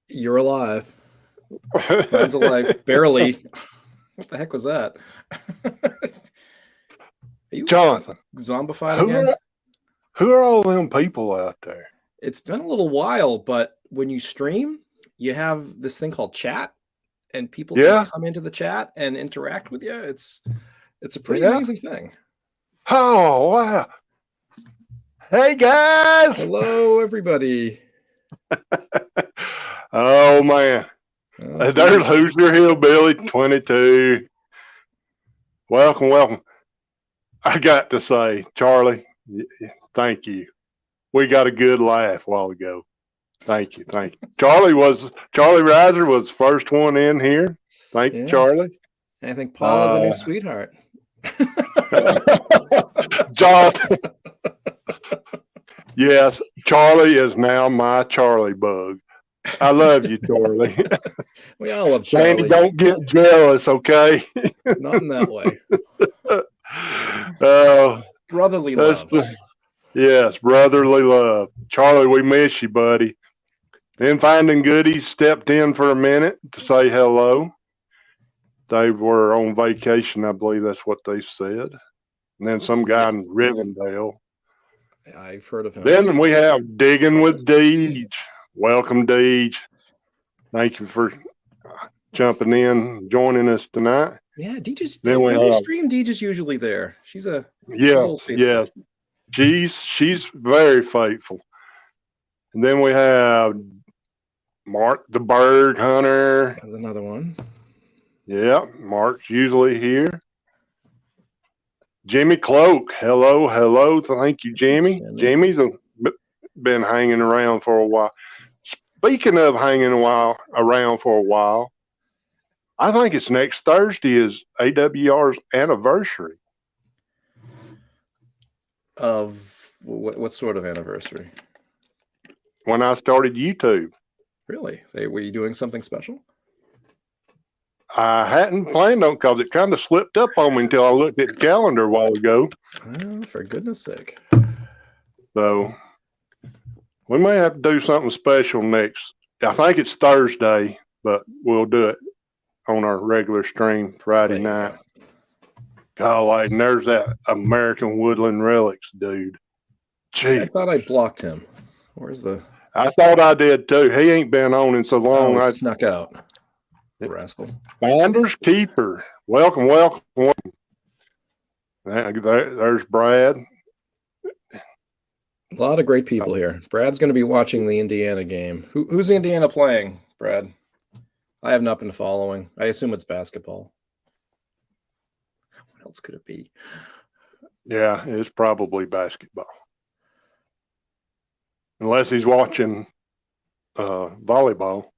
You're alive. Signs of life. Barely. What the heck was that? Are you Jonathan, zombified who again? are, who are all them people out there? It's been a little while, but when you stream, you have this thing called chat, and people can Yeah, come into the chat and interact with you. It's a pretty yeah. amazing thing. Oh, wow. Hey, guys. Hello, everybody. Oh, man. There's Pete. Hoosier Hillbilly 22. Welcome, welcome. I got to say, Charlie, thank you. We got a good laugh a while ago. Thank you, thank you. Charlie Reiser was the first one in here. Thank you, Yeah. Charlie. I think Paula's a new sweetheart. John, yes, Charlie is now my Charlie bug. I love you, Charlie. We all love Sandy, Charlie. don't get jealous, okay? Not in that way. Brotherly That's love. yes, brotherly love. Charlie, we miss you, buddy. Then Finding Goodies stepped in for a minute to say hello. They were on vacation, I believe that's what they said. And then some guy in Rivendell. I've heard of him. Then we have Digging with Deej. Welcome, Deej. Thank you for jumping in, joining us tonight. Yeah, Deej then when we stream, Deej is usually there. She's yes. She's very faithful. And then we have Mark the Bird Hunter. That's another one. Yeah, Mark's usually here. Jimmy Cloak. Hello. Thank you, Jimmy. Jimmy's been hanging around for a while. Speaking of hanging around for a while, I think it's next Thursday is AWR's anniversary. Of what sort of anniversary? When I started YouTube. Really? Were you doing something special? I hadn't planned on because it kind of slipped up on me until I looked at the calendar a while ago. Oh, for goodness sake. So we may have to do something special next. I think it's Thursday, but we'll do it on our regular stream Friday night. Golly, and there's that American Woodland Relics dude. Gee. I thought I blocked him. Where's the... I thought I did too. He ain't been on in so long. Oh, he snuck out. Rascal. Finders Keeper. Welcome. There's Brad. A lot of great people here. Brad's going to be watching the Indiana game. Who's Indiana playing, Brad? I have not been following. I assume it's basketball. What else could it be? Yeah, it's probably basketball. Unless he's watching volleyball.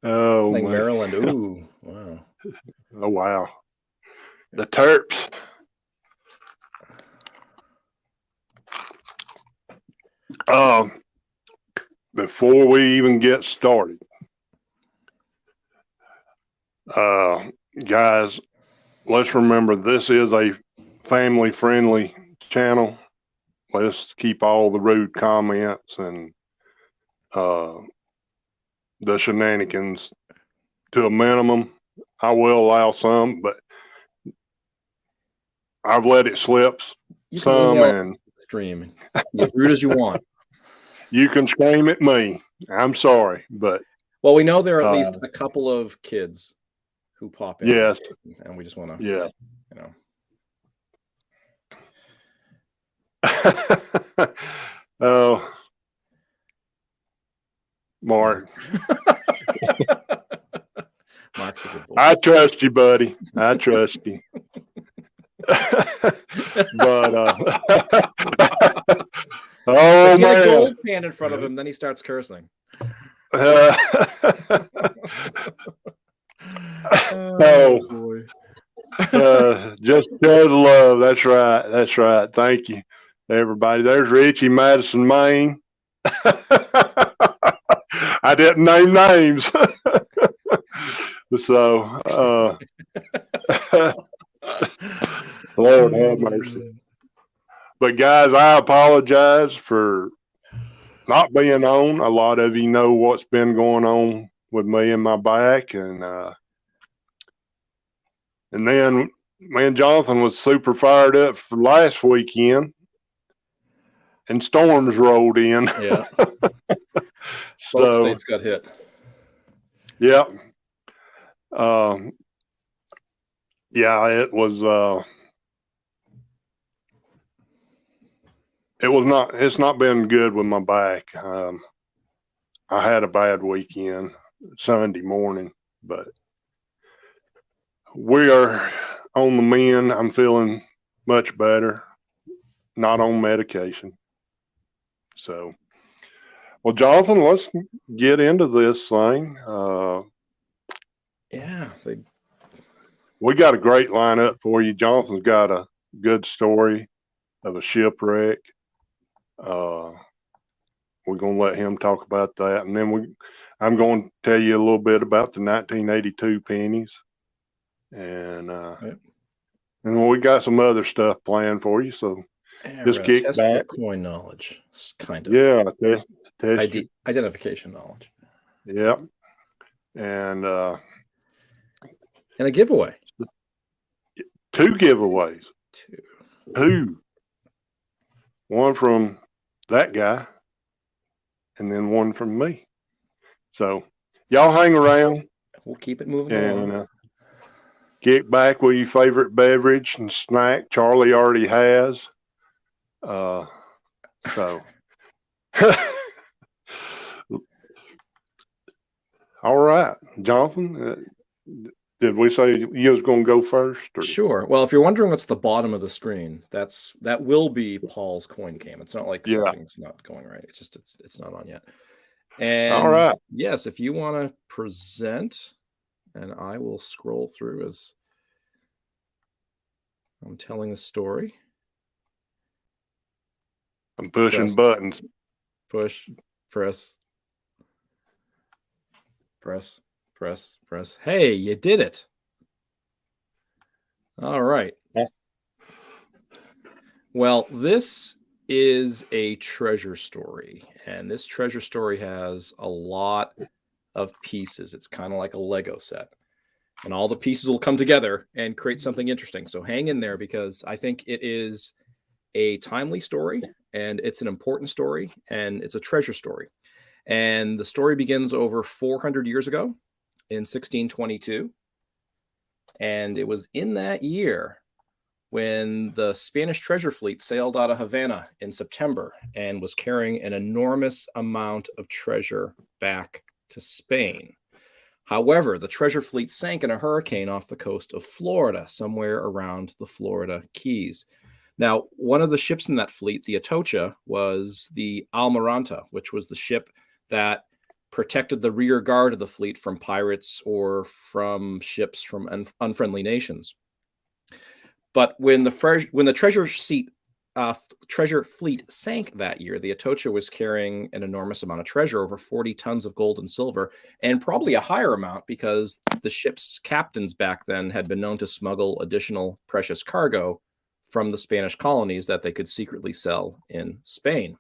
Oh, like Maryland. Ooh, wow. Oh, wow. The Terps. Before we even get started, guys, let's remember this is a family-friendly channel. Let's keep all the rude comments and the shenanigans to a minimum. I will allow some, but I've let it slip some. And stream as rude as you want. You can scream at me. I'm sorry, but well, we know there are at least a couple of kids who pop in. Yes, and we just want to, yeah, Oh, Mark. Mark's a good boy. I trust you, buddy. I trust you. But oh man, a gold pan in front of him, then he starts cursing. Oh boy. Just because love. That's right. Thank you, everybody. There's Richie, Madison, Maine. I didn't name names. So, Lord have mercy. But guys, I apologize for not being on, a lot of you know what's been going on with me and my back, and then me and Jonathan was super fired up for last weekend, and storms rolled in. Yeah. So Both states got hit. yeah, yeah, it was not. It's not been good with my back. I had a bad weekend Sunday morning, but we are on the mend. I'm feeling much better, not on medication. So, well, Jonathan, let's get into this thing. Yeah. We got a great lineup for you. Jonathan's got a good story of a shipwreck. We're going to let him talk about that, and then I'm going to tell you a little bit about the 1982 pennies, and and we got some other stuff planned for you. So just kick test back. your coin knowledge, kind of. Yeah, test identification knowledge. Yep, and a giveaway. 2 giveaways. 2. One from that guy, and then one from me. So y'all hang around. We'll keep it moving and kick back with your favorite beverage and snack. Charlie already has. So all right, Jonathan. Did we say you was going to go first? Or? Sure. Well, if you're wondering what's the bottom of the screen, that will be Paul's coin cam. It's not like something's not going right. It's just it's not on yet. And all right. Yes, if you want to present, and I will scroll through as I'm telling the story. I'm pushing buttons. Push, press. Hey, you did it. All right. Yeah. Well, this is a treasure story, and this treasure story has a lot of pieces. It's kind of like a Lego set, and all the pieces will come together and create something interesting. So hang in there, because I think it is a timely story, and it's an important story, and it's a treasure story. And the story begins over 400 years ago in 1622. And it was in that year when the Spanish treasure fleet sailed out of Havana in September and was carrying an enormous amount of treasure back to Spain. However, the treasure fleet sank in a hurricane off the coast of Florida, somewhere around the Florida Keys. Now, one of the ships in that fleet, the Atocha, was the Almiranta, which was the ship that protected the rear guard of the fleet from pirates or from ships from unfriendly nations. But when the treasure fleet sank that year, the Atocha was carrying an enormous amount of treasure, over 40 tons of gold and silver, and probably a higher amount because the ship's captains back then had been known to smuggle additional precious cargo from the Spanish colonies that they could secretly sell in Spain.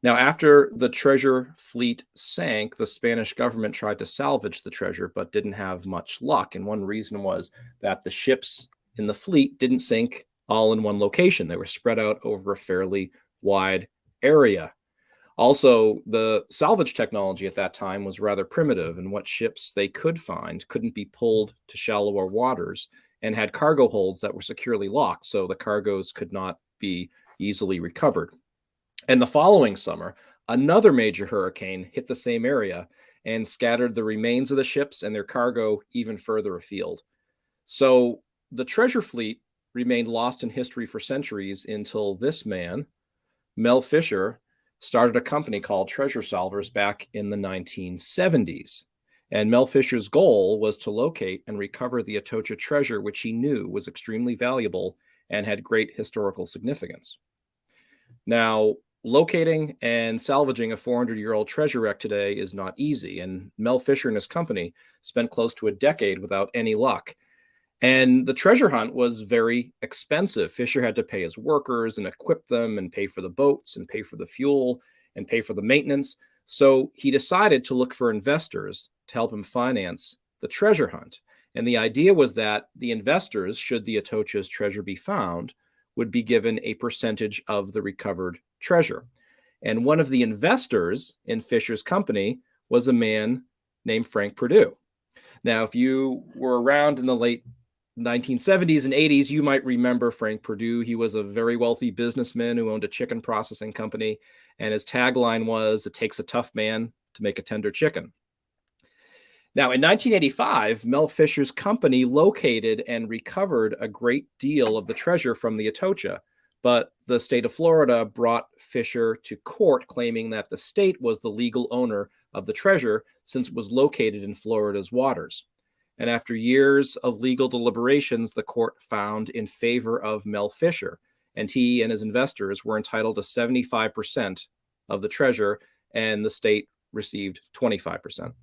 Now, after the treasure fleet sank, the Spanish government tried to salvage the treasure, but didn't have much luck. And one reason was that the ships in the fleet didn't sink all in one location. They were spread out over a fairly wide area. Also, the salvage technology at that time was rather primitive, and what ships they could find couldn't be pulled to shallower waters and had cargo holds that were securely locked, so the cargoes could not be easily recovered. And the following summer, another major hurricane hit the same area and scattered the remains of the ships and their cargo even further afield. So the treasure fleet remained lost in history for centuries until this man, Mel Fisher, started a company called Treasure Salvers back in the 1970s. And Mel Fisher's goal was to locate and recover the Atocha treasure, which he knew was extremely valuable and had great historical significance. Now, locating and salvaging a 400-year-old treasure wreck today is not easy, and Mel Fisher and his company spent close to a decade without any luck. And the treasure hunt was very expensive. Fisher had to pay his workers and equip them and pay for the boats and pay for the fuel. and pay for the maintenance. So he decided to look for investors to help him finance the treasure hunt. And the idea was that the investors, should the Atocha's treasure be found, would be given a percentage of the recovered treasure. And one of the investors in Fisher's company was a man named Frank Perdue. Now, if you were around in the late 1970s and 80s, you might remember Frank Perdue. He was a very wealthy businessman who owned a chicken processing company, and his tagline was, "It takes a tough man to make a tender chicken." Now, in 1985, Mel Fisher's company located and recovered a great deal of the treasure from the Atocha, but the state of Florida brought Fisher to court, claiming that the state was the legal owner of the treasure since it was located in Florida's waters. And after years of legal deliberations, the court found in favor of Mel Fisher, and he and his investors were entitled to 75% of the treasure, and the state received 25%.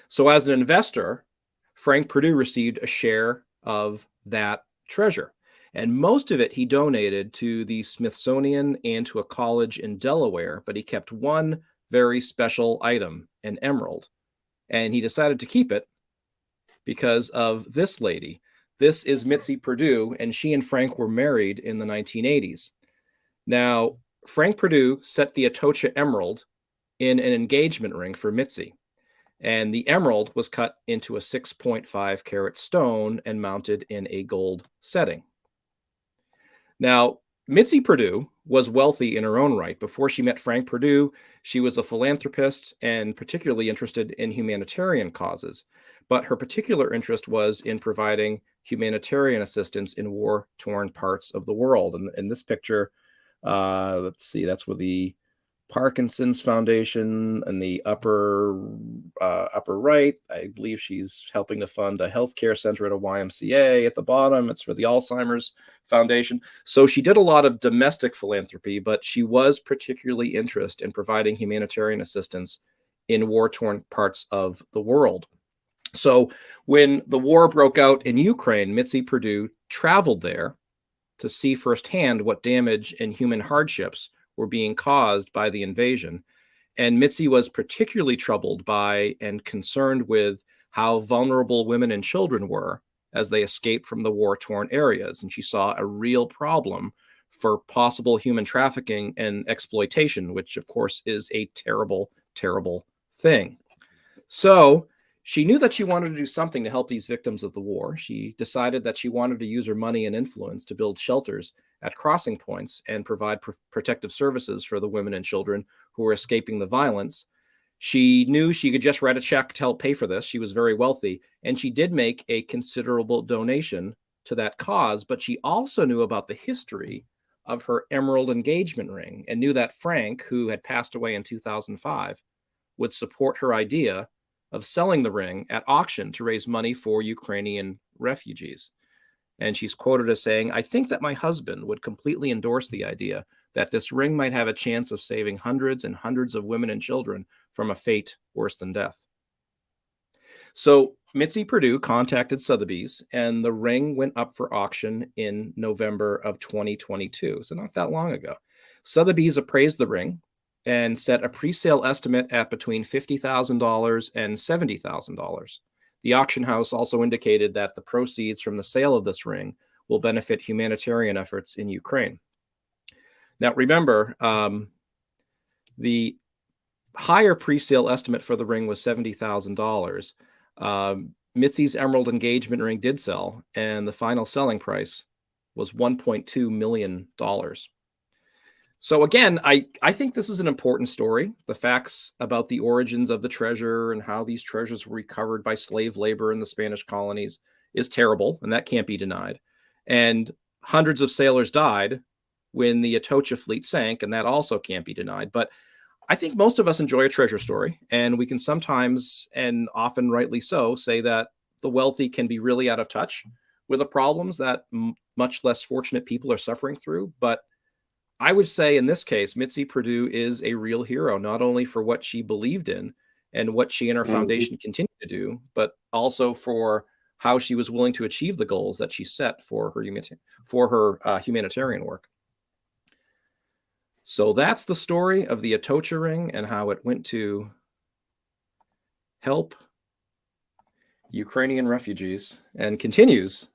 So as an investor, Frank Perdue received a share of that treasure. And most of it he donated to the Smithsonian and to a college in Delaware, but he kept one very special item, an emerald. And he decided to keep it because of this lady. This is Mitzi Perdue, and she and Frank were married in the 1980s. Now, Frank Perdue set the Atocha emerald in an engagement ring for Mitzi. And the emerald was cut into a 6.5 carat stone and mounted in a gold setting. Now, Mitzi Perdue was wealthy in her own right. Before she met Frank Perdue, she was a philanthropist and particularly interested in humanitarian causes. But her particular interest was in providing humanitarian assistance in war-torn parts of the world. And in this picture, let's see, that's where the Parkinson's Foundation in the upper right. I believe she's helping to fund a healthcare center at a YMCA. At the bottom, it's for the Alzheimer's Foundation. So she did a lot of domestic philanthropy, but she was particularly interested in providing humanitarian assistance in war-torn parts of the world. So when the war broke out in Ukraine, Mitzi Perdue traveled there to see firsthand what damage and human hardships were being caused by the invasion. And Mitzi was particularly troubled by and concerned with how vulnerable women and children were as they escaped from the war-torn areas. And she saw a real problem for possible human trafficking and exploitation, which of course is a terrible, terrible thing. So she knew that she wanted to do something to help these victims of the war. She decided that she wanted to use her money and influence to build shelters at crossing points and provide protective services for the women and children who were escaping the violence. She knew she could just write a check to help pay for this. She was very wealthy, and she did make a considerable donation to that cause, but she also knew about the history of her emerald engagement ring and knew that Frank, who had passed away in 2005, would support her idea of selling the ring at auction to raise money for Ukrainian refugees. And she's quoted as saying, "I think that my husband would completely endorse the idea that this ring might have a chance of saving hundreds and hundreds of women and children from a fate worse than death." So Mitzi Perdue contacted Sotheby's, and the ring went up for auction in November of 2022, so not that long ago. Sotheby's appraised the ring and set a pre-sale estimate at between $50,000 and $70,000. The auction house also indicated that the proceeds from the sale of this ring will benefit humanitarian efforts in Ukraine. Now, remember, the higher pre-sale estimate for the ring was $70,000. Mitzi's emerald engagement ring did sell, and the final selling price was $1.2 million. So again, I think this is an important story. The facts about the origins of the treasure and how these treasures were recovered by slave labor in the Spanish colonies is terrible, and that can't be denied. And hundreds of sailors died when the Atocha fleet sank, and that also can't be denied. But I think most of us enjoy a treasure story, and we can sometimes, and often rightly so, say that the wealthy can be really out of touch with the problems that much less fortunate people are suffering through. But I would say in this case, Mitzi Perdue is a real hero, not only for what she believed in and what she and her foundation continue to do, but also for how she was willing to achieve the goals that she set for her humanitarian work. So that's the story of the Atocha ring and how it went to help Ukrainian refugees and continues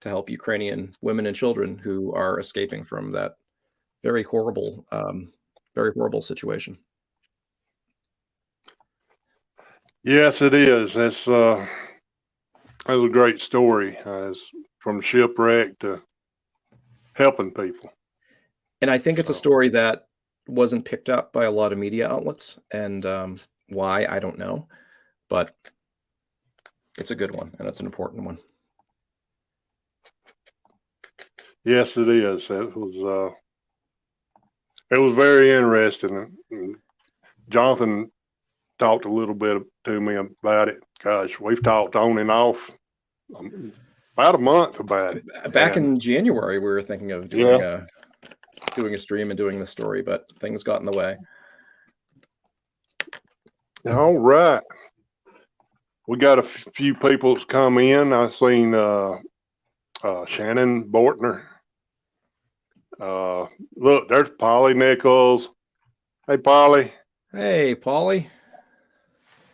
to help Ukrainian women and children who are escaping from that very horrible situation. Yes, it is. That's a great story. It's from shipwreck to helping people. And I think it's a story that wasn't picked up by a lot of media outlets, and why, I don't know, but it's a good one and it's an important one. Yes, it is. It was very interesting. Jonathan talked a little bit to me about it. Gosh, we've talked on and off about a month about it. Back in January, we were thinking of doing a stream and doing the story, but things got in the way. All right. We got a few people that's come in. I've seen Shannon Bortner. Look, there's Polly Nichols. Hey, Polly. Hey, Polly.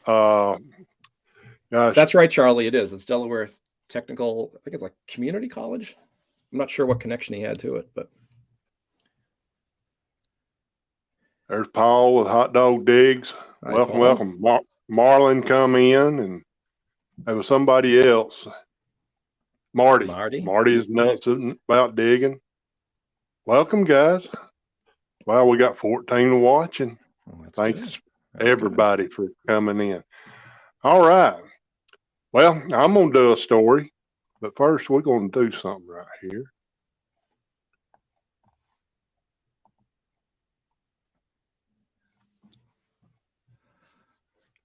Gosh. That's right, Charlie. It is. It's Delaware Technical. I think it's like community college. I'm not sure what connection he had to it, but there's Paul with Hot Dog Digs. Hi, welcome, Paul. welcome. Marlon come in, and there was somebody else. Marty. Marty is nuts about digging. Welcome, guys. Well, we got 14 watching. Thanks, everybody, for coming in. All right. Well, I'm going to do a story, but first we're going to do something right here.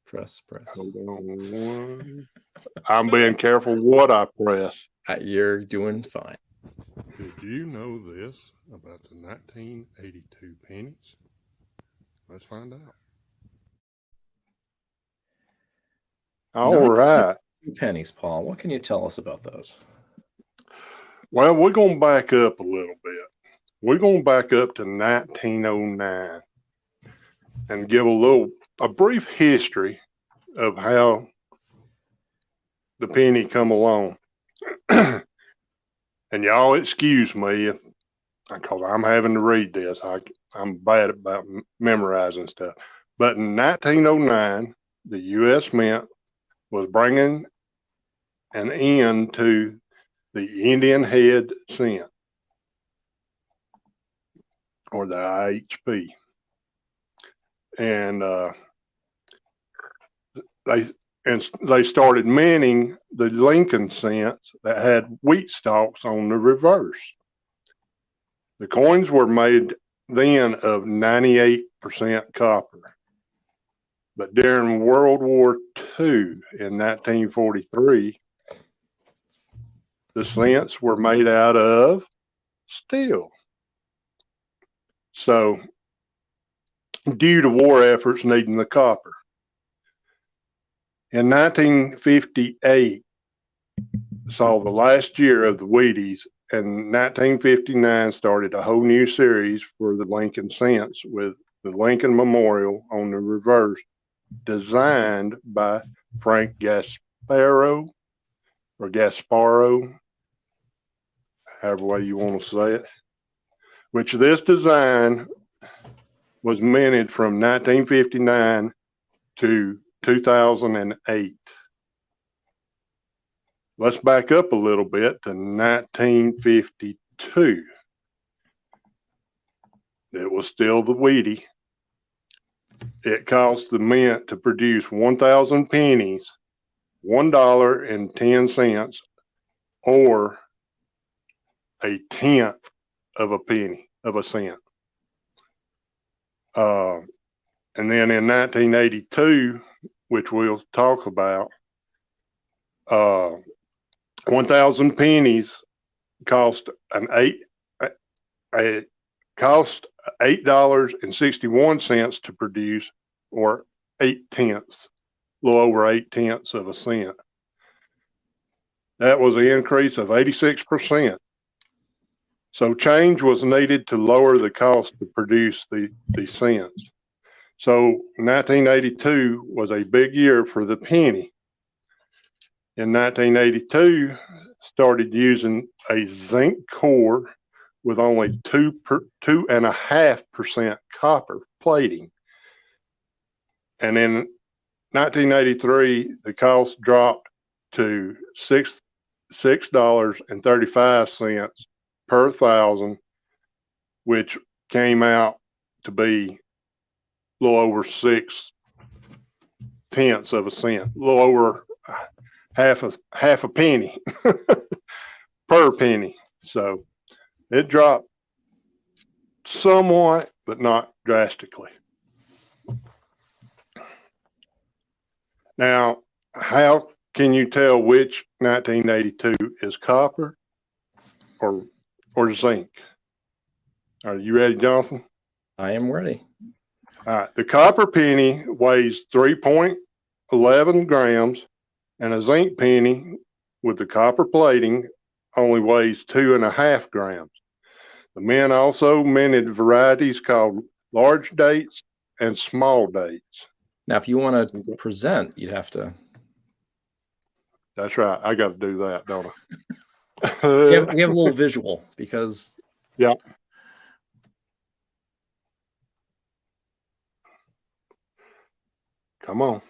Press. Hold on. I'm being careful what I press. You're doing fine. Did you know this about the 1982 pennies? Let's find out. All right. Pennies, Paul. What can you tell us about those? Well, we're going to back up a little bit. We're going to back up to 1909 and give a brief history of how the penny come along. And y'all excuse me because I'm having to read this. I'm bad about memorizing stuff. But in 1909, the U.S. Mint was bringing an end to the Indian head cent, or the IHP. And they started minting the Lincoln cents that had wheat stalks on the reverse. The coins were made then of 98% copper. But during World War II in 1943, the cents were made out of steel. So, due to war efforts needing the copper. In 1958, saw the last year of the Wheaties, and 1959 started a whole new series for the Lincoln cents with the Lincoln Memorial on the reverse, designed by Frank Gasparo, however way you want to say it, which this design was minted from 1959 to 2008. Let's back up a little bit to 1952. It was still the Wheatie. It cost the mint to produce 1,000 pennies, $1.10, or a tenth of a penny, of a cent. And then in 1982, which we'll talk about, 1,000 pennies cost $8.61 to produce, or 8/10, a little over 8/10 of a cent. That was an increase of 86%. So change was needed to lower the cost to produce the cents. So 1982 was a big year for the penny. In 1982, started using a zinc core with only 2.5% copper plating. And in 1983, the cost dropped to $6.35 per thousand, which came out to be a little over 0.6 of a cent, a little over half a penny per penny. So it dropped somewhat, but not drastically. Now, how can you tell which 1982 is copper or zinc? Are you ready, Jonathan? I am ready. All right. The copper penny weighs 3.11 grams, and a zinc penny with the copper plating only weighs 2.5 grams. The men also minted varieties called large dates and small dates. Now, if you want to present, you'd have to. That's right. I got to do that, don't I? we have a little visual because. Yeah. Come on.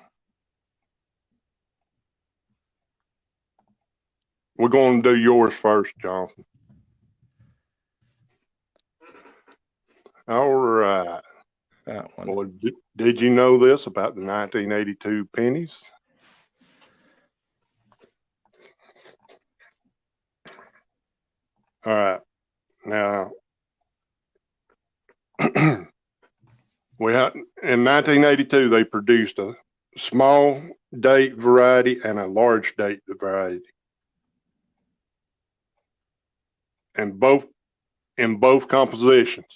We're going to do yours first, Jonathan. All right. That one. Well, did you know this about the 1982 pennies? All right. Now, we had, in 1982, they produced a small date variety and a large date variety. And in both compositions.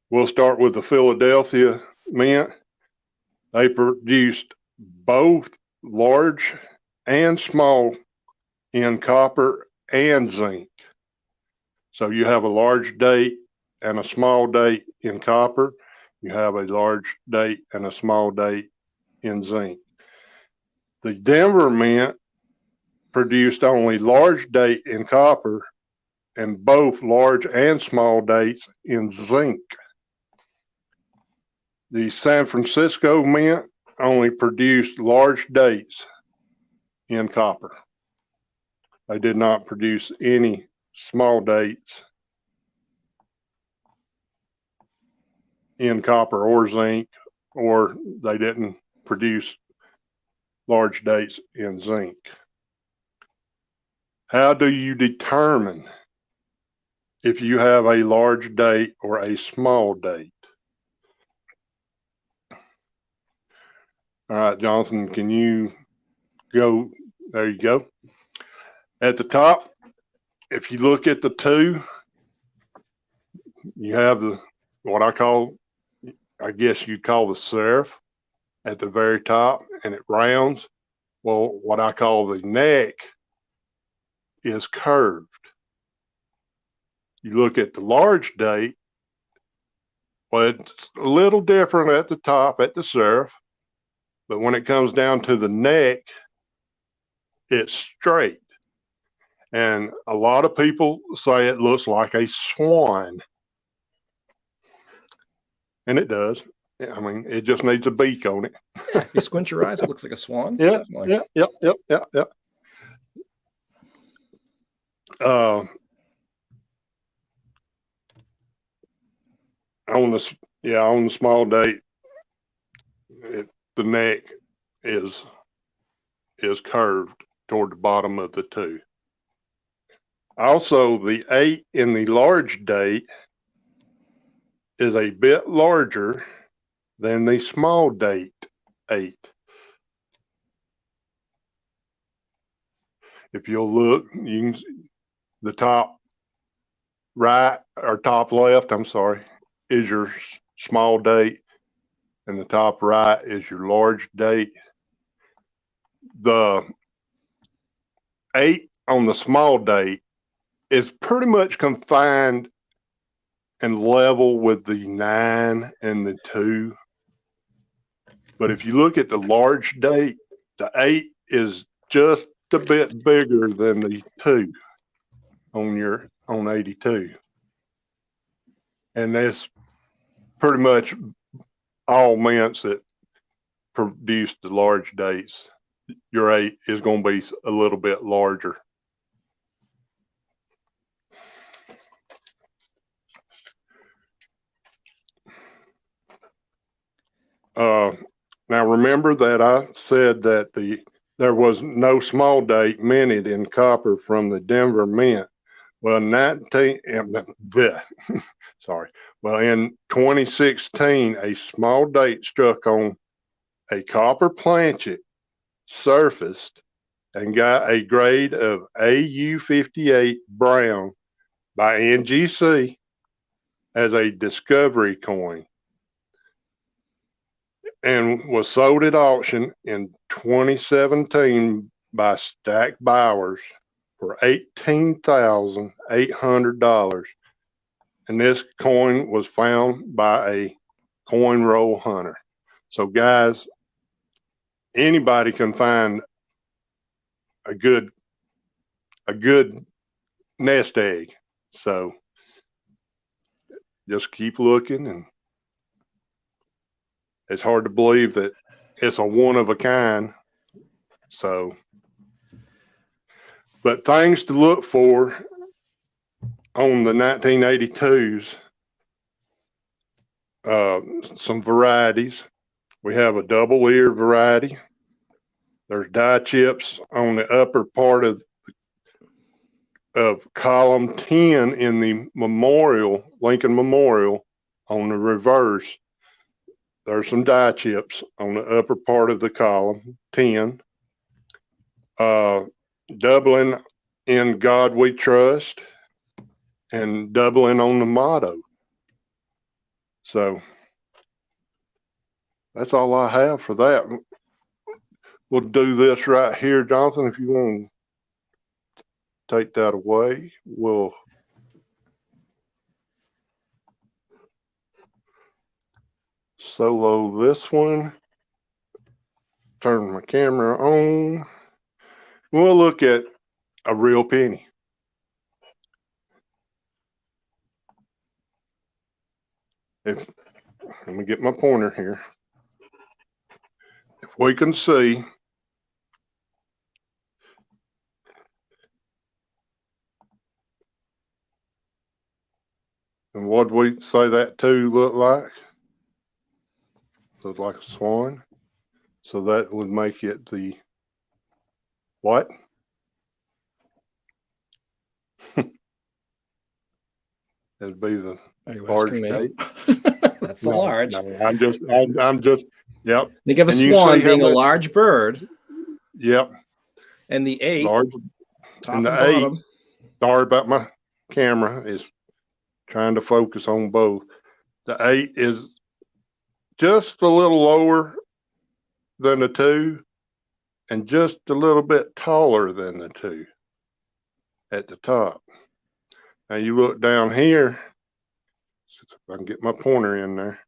We'll start with the Philadelphia Mint. They produced both large and small in copper and zinc. So you have a large date and a small date in copper. You have a large date and a small date in zinc. The Denver Mint produced only large date in copper and both large and small dates in zinc. The San Francisco Mint only produced large dates in copper. They did not produce any small dates in copper or zinc, or they didn't produce large dates in zinc. How do you determine if you have a large date or a small date? All right, Jonathan, can you go? There you go. At the top, if you look at the two, you have what I guess you'd call the serif at the very top, and it rounds. Well, what I call the neck is curved. You look at the large date, well, it's a little different at the top, at the serif, but when it comes down to the neck, it's straight. And a lot of people say it looks like a swan. And it does. I mean, it just needs a beak on it. Yeah, if you squint your eyes, it looks like a swan. Yeah, Definitely. yeah. On the small date, the neck is curved toward the bottom of the two. Also, the 8 in the large date is a bit larger than the small date 8. If you'll look, you can the top right or top left, I'm sorry, is your small date, and the top right is your large date. The 8 on the small date is pretty much confined and level with the 9 and the 2. But if you look at the large date, the 8 is just a bit bigger than the 2 on 82. And that's pretty much all mints that produce the large dates. Your 8 is going to be a little bit larger. Now remember that I said that there was no small date minted in copper from the Denver Mint. Well, sorry. Well, in 2016, a small date struck on a copper planchet, surfaced, and got a grade of AU58 brown by NGC as a discovery coin, and was sold at auction in 2017 by Stack Bowers for $18,800. And this coin was found by a coin roll hunter. So guys, anybody can find a good nest egg. So just keep looking, and it's hard to believe that it's a one of a kind. So, but things to look for on the 1982s, some varieties. We have a double ear variety. There's die chips on the upper part of column 10 in the memorial, Lincoln Memorial. On the reverse, there's some die chips on the upper part of the column 10. Doubling in God We Trust, and doubling on the motto. So that's all I have for that. We'll do this right here, Jonathan, if you want to take that away. We'll solo this one, turn my camera on. We'll look at a real penny. Let me get my pointer here. If we can see, and what do we say that two look like? Look like a swan. So that would make it the what? That'd be the large date. That's the large. No, I'm just, yep. Think of a swan being a large bird. Yep. And the 8, large, top and bottom. 8, sorry about my camera, is trying to focus on both. The 8 is just a little lower than the 2 and just a little bit taller than the 2 at the top. Now you look down here, if I can get my pointer in there.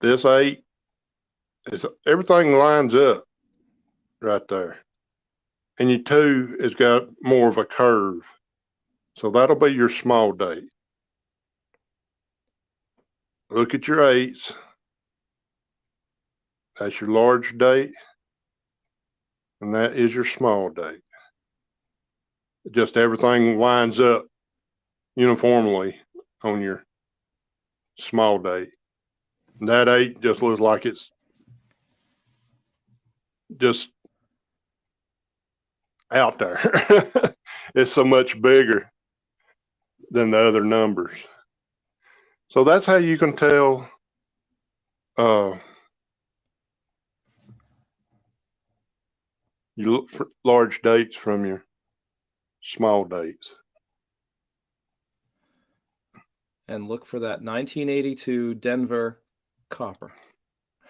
This 8 is, everything lines up right there. And your 2 has got more of a curve. So that'll be your small date. Look at your 8s. That's your large date. And that is your small date. Just everything lines up uniformly on your small date. And that 8 just looks like it's just out there. It's so much bigger than the other numbers. So that's how you can tell you look for large dates from your small dates. And look for that 1982 Denver copper.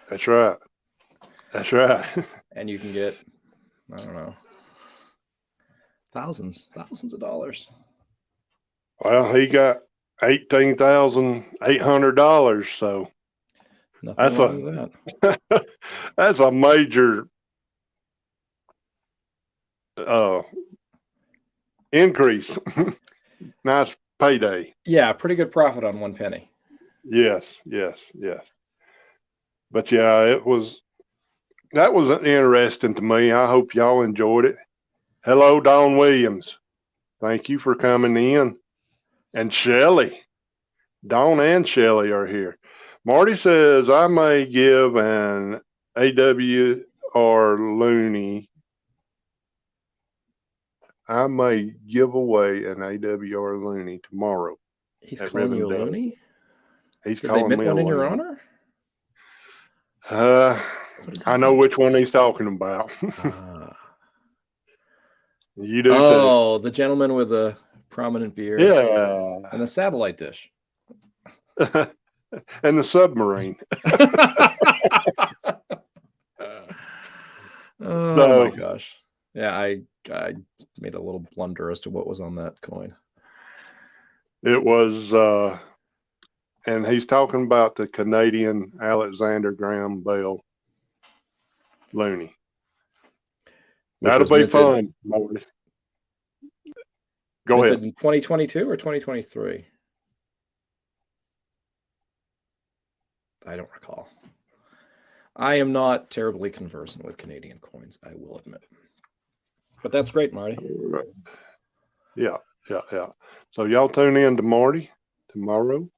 That's right. That's right. And you can get I don't know. Thousands of dollars. Well, he got $18,800. So Nothing wrong with that. that's a major increase. Nice payday. Yeah, pretty good profit on 1 penny. Yes. But yeah, that was interesting to me. I hope y'all enjoyed it. Hello, Don Williams. Thank you for coming in. And Shelly. Dawn and Shelly are here. Marty says, I may give an AWR loony. I may give away an AWR loony tomorrow. He's calling you a loony? He's Did they calling mint me a one in your loony. honor? I know which one he's talking about. You do too. The gentleman with a prominent beard. Yeah. And the satellite dish. And the submarine. My gosh. Yeah, I made a little blunder as to what was on that coin. It was, and he's talking about the Canadian Alexander Graham Bell loony. That'll be fun, Marty. Go ahead. In 2022 or 2023? I don't recall. I am not terribly conversant with Canadian coins, I will admit. But that's great, Marty. Yeah. So y'all tune in to Marty tomorrow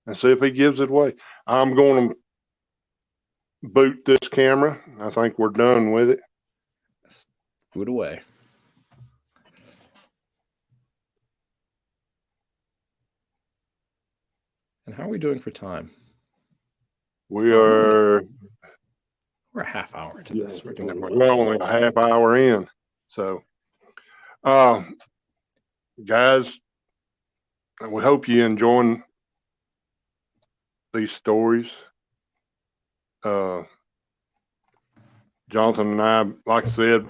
and see if he gives it away. I'm going to boot this camera. I think we're done with it. Boot away. And how are we doing for time? We're a half hour into this. We're doing it more. We're only a half hour in. So, guys, we hope you enjoying these stories. Jonathan and I, like I said,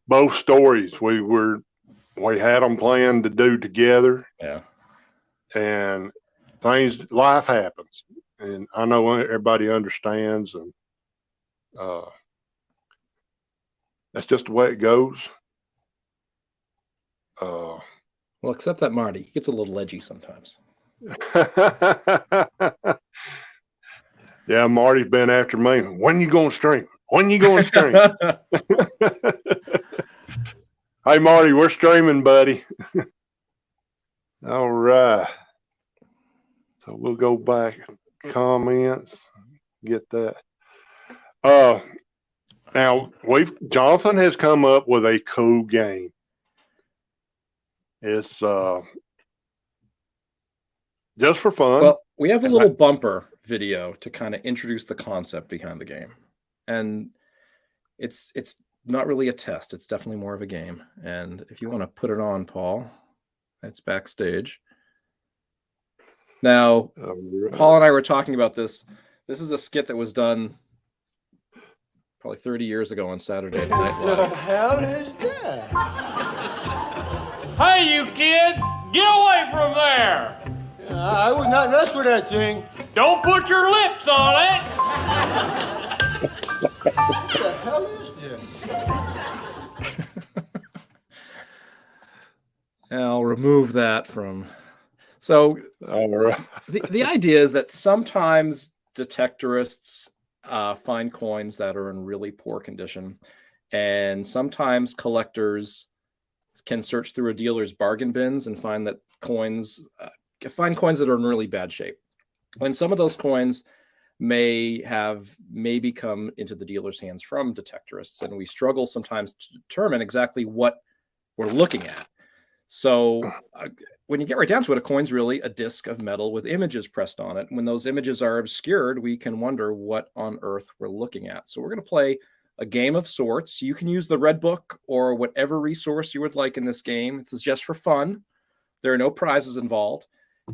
both stories we had them planned to do together. Yeah. And life happens, and I know everybody understands, and that's just the way it goes. Well, except that Marty, he gets a little edgy sometimes. Yeah, Marty's been after me. When you going to stream? When you going to stream? Hey, Marty, we're streaming, buddy. All right. So we'll go back comments, get that. Now Jonathan has come up with a cool game. It's just for fun. Well, we have a little bumper video to kind of introduce the concept behind the game. And it's not really a test. It's definitely more of a game. And if you want to put it on, Paul, it's backstage. Now, Paul and I were talking about this. This is a skit that was done probably 30 years ago on Saturday Night Live. What the hell is that? Hey, you kid! Get away from there! I would not mess with that thing. Don't put your lips on it! What the hell is this? I'll remove that from... So the idea is that sometimes detectorists find coins that are in really poor condition, and sometimes collectors can search through a dealer's bargain bins and find that coins that are in really bad shape. And some of those coins may come into the dealer's hands from detectorists, and we struggle sometimes to determine exactly what we're looking at. So when you get right down to it, a coin's really a disc of metal with images pressed on it. When those images are obscured, we can wonder what on earth we're looking at. So we're going to play a game of sorts. You can use the Red Book or whatever resource you would like in this game. This is just for fun. There are no prizes involved.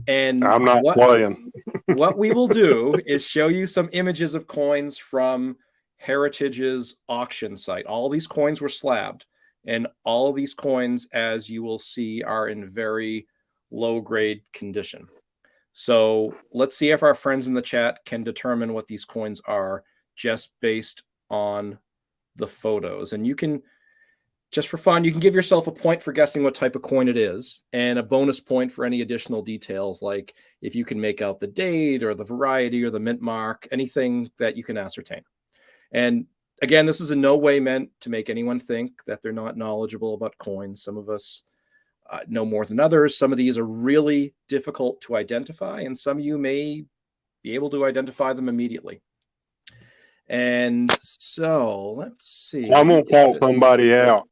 And I'm not playing. What we will do is show you some images of coins from Heritage's auction site. All these coins were slabbed, and all of these coins, as you will see, are in very low grade condition. So let's see if our friends in the chat can determine what these coins are just based on the photos. And you can, just for fun, you can give yourself a point for guessing what type of coin it is, and a bonus point for any additional details, like if you can make out the date or the variety or the mint mark, anything that you can ascertain. And again, this is in no way meant to make anyone think that they're not knowledgeable about coins. Some of us know more than others. Some of these are really difficult to identify, and some of you may be able to identify them immediately. And so let's see. I'm going to call somebody out.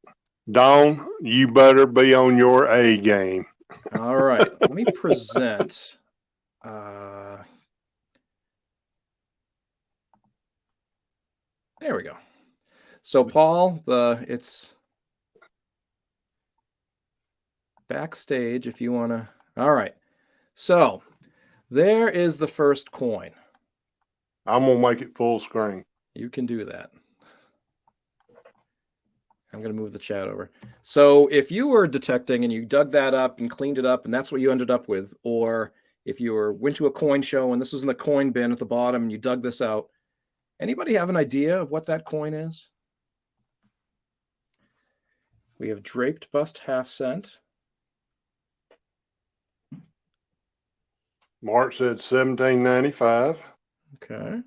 Dawn, you better be on your A game. All right. Let me present. There we go. So Paul, it's backstage if you want to. All right. So there is the first coin. I'm going to make it full screen. You can do that. I'm going to move the chat over. So if you were detecting and you dug that up and cleaned it up and that's what you ended up with, or if you went to a coin show and this was in the coin bin at the bottom and you dug this out, anybody have an idea of what that coin is? We have draped bust half cent. Mark said 1795. Okay.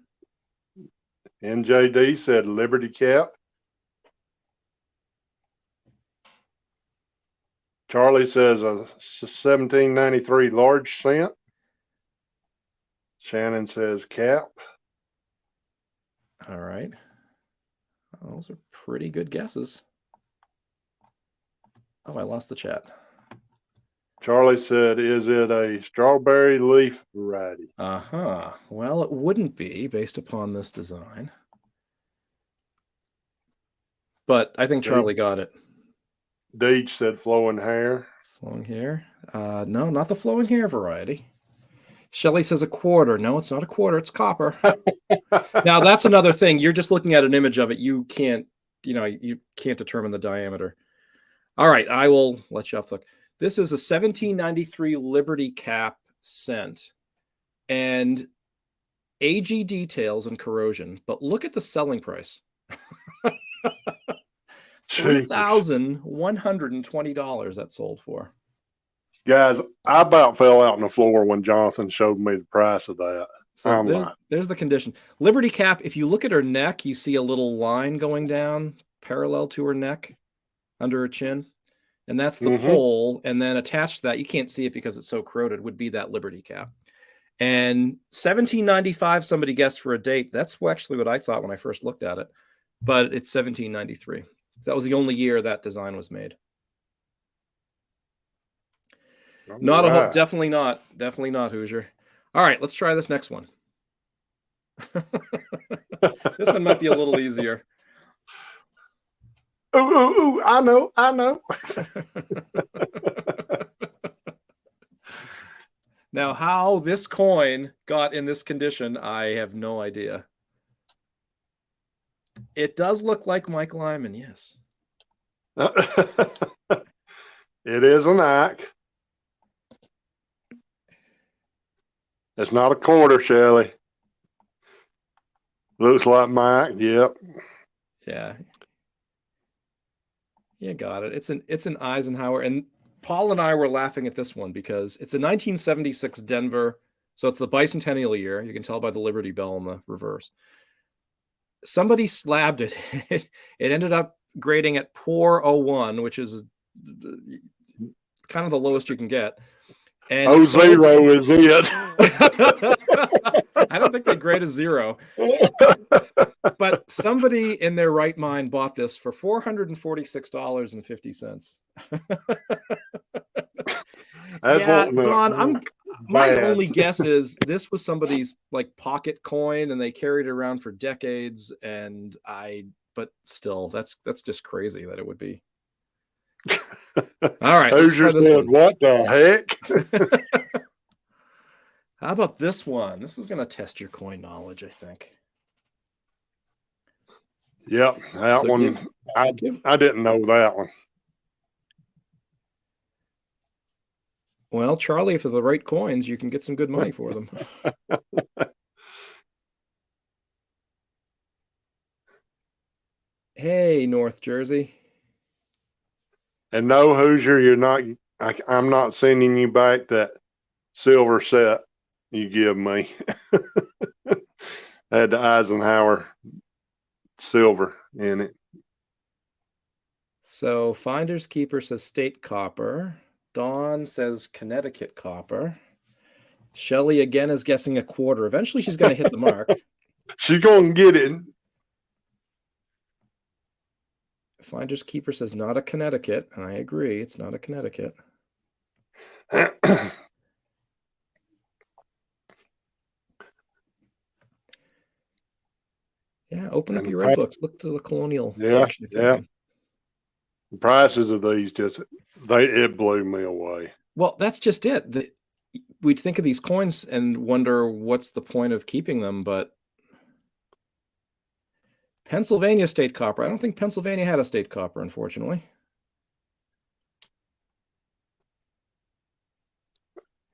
NJD said Liberty Cap. Charlie says a 1793 large cent. Shannon says cap. All right. Those are pretty good guesses. Oh, I lost the chat. Charlie said, is it a strawberry leaf variety? Uh-huh. Well, it wouldn't be based upon this design. But I think Charlie got it. Deej said flowing hair. Flowing hair? No, not the flowing hair variety. Shelley says a quarter. No, it's not a quarter. It's copper. Now, that's another thing. You're just looking at an image of it. You can't determine the diameter. All right, I will let you off the hook. This is a 1793 Liberty Cap cent. And AG details and corrosion. But look at the selling price. $3,120 that sold for. Guys, I about fell out on the floor when Jonathan showed me the price of that. So there's the condition. Liberty Cap, if you look at her neck, you see a little line going down parallel to her neck under her chin. And that's the pole. And then attached to that, you can't see it because it's so corroded, would be that Liberty Cap. And 1795, somebody guessed for a date. That's actually what I thought when I first looked at it. But it's 1793. That was the only year that design was made. Definitely not Hoosier. All right, let's try this next one. This one might be a little easier. Ooh, I know. Now, how this coin got in this condition, I have no idea. It does look like Mike Lyman, yes. It is an act. It's not a quarter, Shelley. Looks like Mike. Yep. Yeah. You got it. It's an Eisenhower. And Paul and I were laughing at this one because it's a 1976 Denver. So it's the bicentennial year. You can tell by the Liberty Bell in the reverse. Somebody slabbed it. It ended up grading at poor 01, which is kind of the lowest you can get. And 0 is it. I don't think they grade a 0. But somebody in their right mind bought this for $446.50. Yeah, Don, my only guess is this was somebody's like pocket coin and they carried it around for decades. But still, that's just crazy that it would be. All right. Hoosier said, what the heck? How about this one? This is going to test your coin knowledge, I think. Yep, that So one. I didn't know that one. Well, Charlie, if they're the right coins, you can get some good money for them. Hey, North Jersey. And no, Hoosier, you're not. I'm not sending you back that silver set you give me. Had the Eisenhower silver in it. So Finders Keeper says state copper. Dawn says Connecticut copper. Shelly again is guessing a quarter. Eventually she's going to hit the mark. She's going to get it. Finders Keeper says not a Connecticut. And I agree. It's not a Connecticut. Yeah, open up your red books. Look to the colonial section. Yeah. The prices of these it blew me away. Well, that's just it. We'd think of these coins and wonder what's the point of keeping them, but Pennsylvania state copper. I don't think Pennsylvania had a state copper, unfortunately.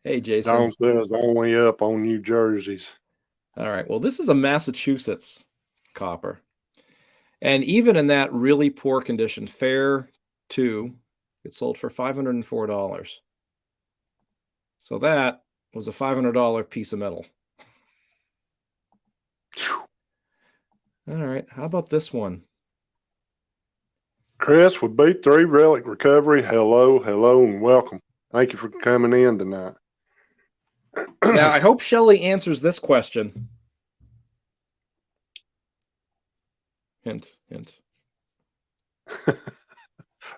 Hey, Jason. John says only up on New Jersey's. All right. Well, this is a Massachusetts copper. And even in that really poor condition, fair 2, it sold for $504. So that was a $500 piece of metal. All right. How about this one? Chris with B3 Relic Recovery. Hello, and welcome. Thank you for coming in tonight. Now, I hope Shelley answers this question. Hint, hint.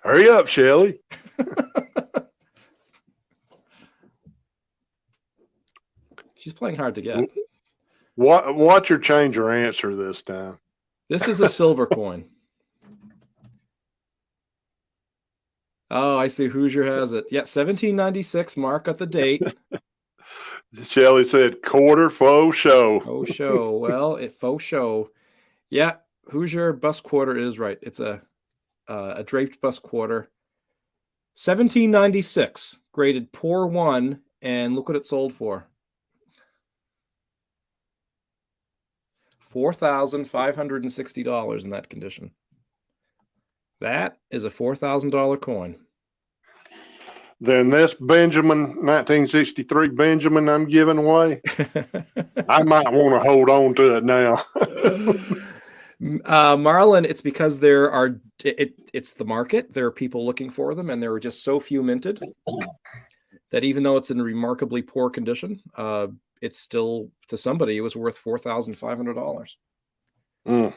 Hurry up, Shelley. She's playing hard to get. Watch her change her answer this time. This is a silver coin. Oh, I see. Hoosier has it. Yeah, 1796. Mark at the date. Shelley said quarter faux show. Faux show. Well, faux show. Yeah, Hoosier bust quarter is right. It's a draped bust quarter. 1796, graded poor 1, and look what it sold for. $4,560 in that condition. That is a $4,000 coin. Then this Benjamin, 1963 Benjamin I'm giving away, I might want to hold on to it now. Marlon, it's because it's the market. There are people looking for them, and there are just so few minted that even though it's in remarkably poor condition, it's still, to somebody, it was worth $4,500.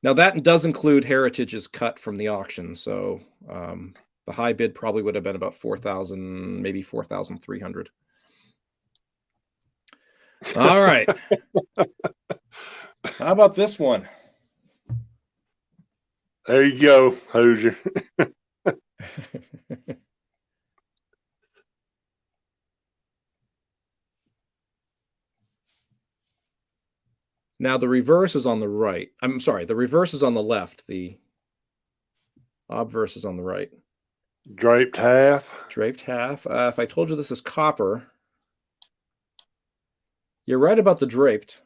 Now that does include Heritage's cut from the auction, so the high bid probably would have been about 4,000, maybe 4,300. All right. How about this one? There you go, Hoosier. Now the reverse is on the right. I'm sorry, the reverse is on the left. The obverse is on the right. Draped half. Draped half. If I told you this is copper, you're right about the draped.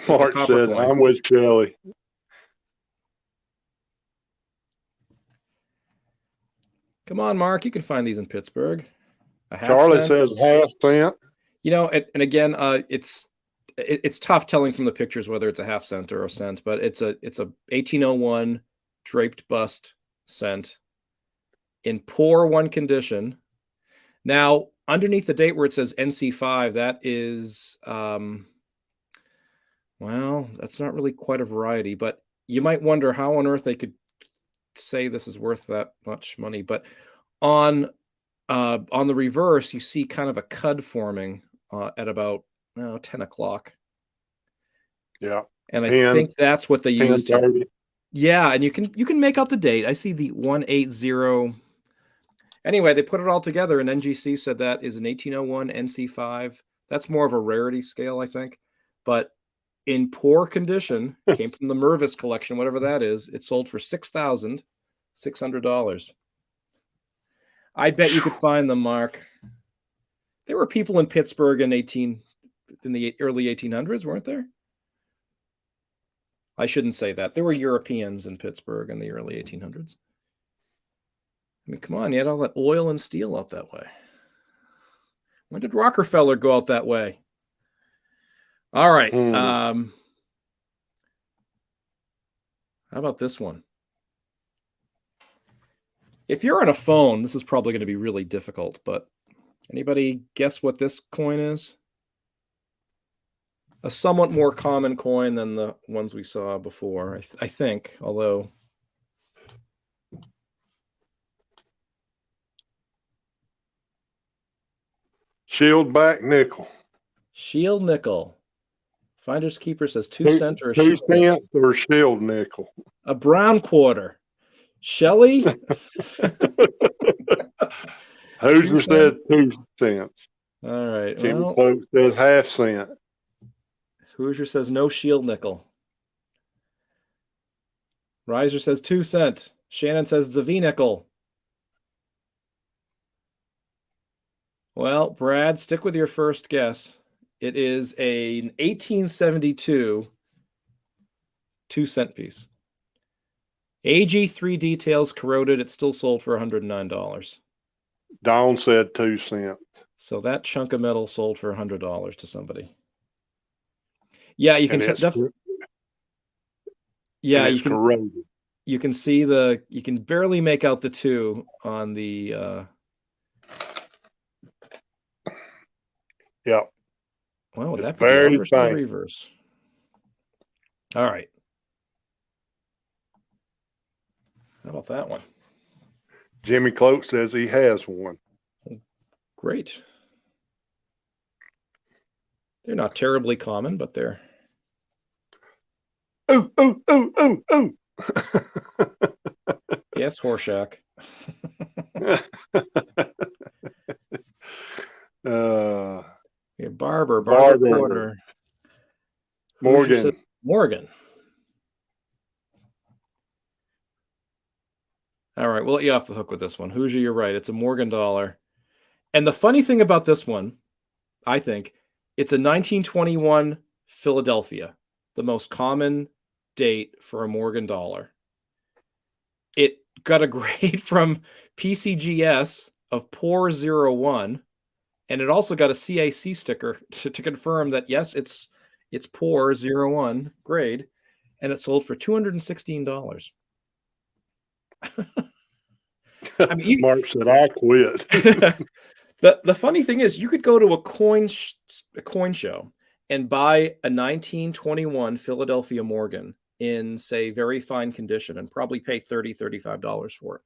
Mark said, coin. I'm with Kelly. Come on, Mark. You can find these in Pittsburgh. Charlie says half cent. You know, and again, it's tough telling from the pictures whether it's a half cent or a cent, but it's a 1801 draped bust cent in poor 1 condition. Now, underneath the date where it says NC5, that is, well, that's not really quite a variety, but you might wonder how on earth they could say this is worth that much money. But on the reverse, you see kind of a cud forming at about 10 o'clock. Yeah. And I think that's what they used. Yeah, and you can make out the date. I see the 180. Anyway, they put it all together, and NGC said that is an 1801 NC5. That's more of a rarity scale, I think. But in poor condition, came from the Mervis collection, whatever that is. It sold for $6,600. I bet you could find them, Mark. There were people in Pittsburgh in the early 1800s, weren't there? I shouldn't say that. There were Europeans in Pittsburgh in the early 1800s. I mean, come on, you had all that oil and steel out that way. When did Rockefeller go out that way? All right. How about this one? If you're on a phone, this is probably going to be really difficult, but anybody guess what this coin is? A somewhat more common coin than the ones we saw before, I think, although... Shield back nickel. Shield nickel. Finders Keeper says 2 cents or 2 cents or shield nickel. A brown quarter. Shelley? Hoosier said 2 cents. All right. Jimmy Cloak said half cent. Hoosier says no shield nickel. Riser says 2 cents. Shannon says it's a V nickel. Well, Brad, stick with your first guess. It is an 1872 2-cent piece. AG3 details corroded. It still sold for $109. Dawn said 2 cents. So that chunk of metal sold for $100 to somebody. Yeah, you can. Yeah, you can. Corroded. You can see you can barely make out the 2 on the. Yeah. Well, would that be the reverse or the reverse? All right. How about that one? Jimmy Cloak says he has one. Great. They're not terribly common, but they're... Oh. Yes, Horseshack. Yeah, Barbara Porter. Morgan. All right, we'll let you off the hook with this one. Hoosier, you're right. It's a Morgan dollar. And the funny thing about this one, I think, it's a 1921 Philadelphia, the most common date for a Morgan dollar. It got a grade from PCGS of poor 01, and it also got a CAC sticker to confirm that, yes, it's poor 01 grade, and it sold for $216. I mean, Mark said, "I quit." The funny thing is, you could go to a coin show and buy a 1921 Philadelphia Morgan in, say, very fine condition and probably pay $30, $35 for it.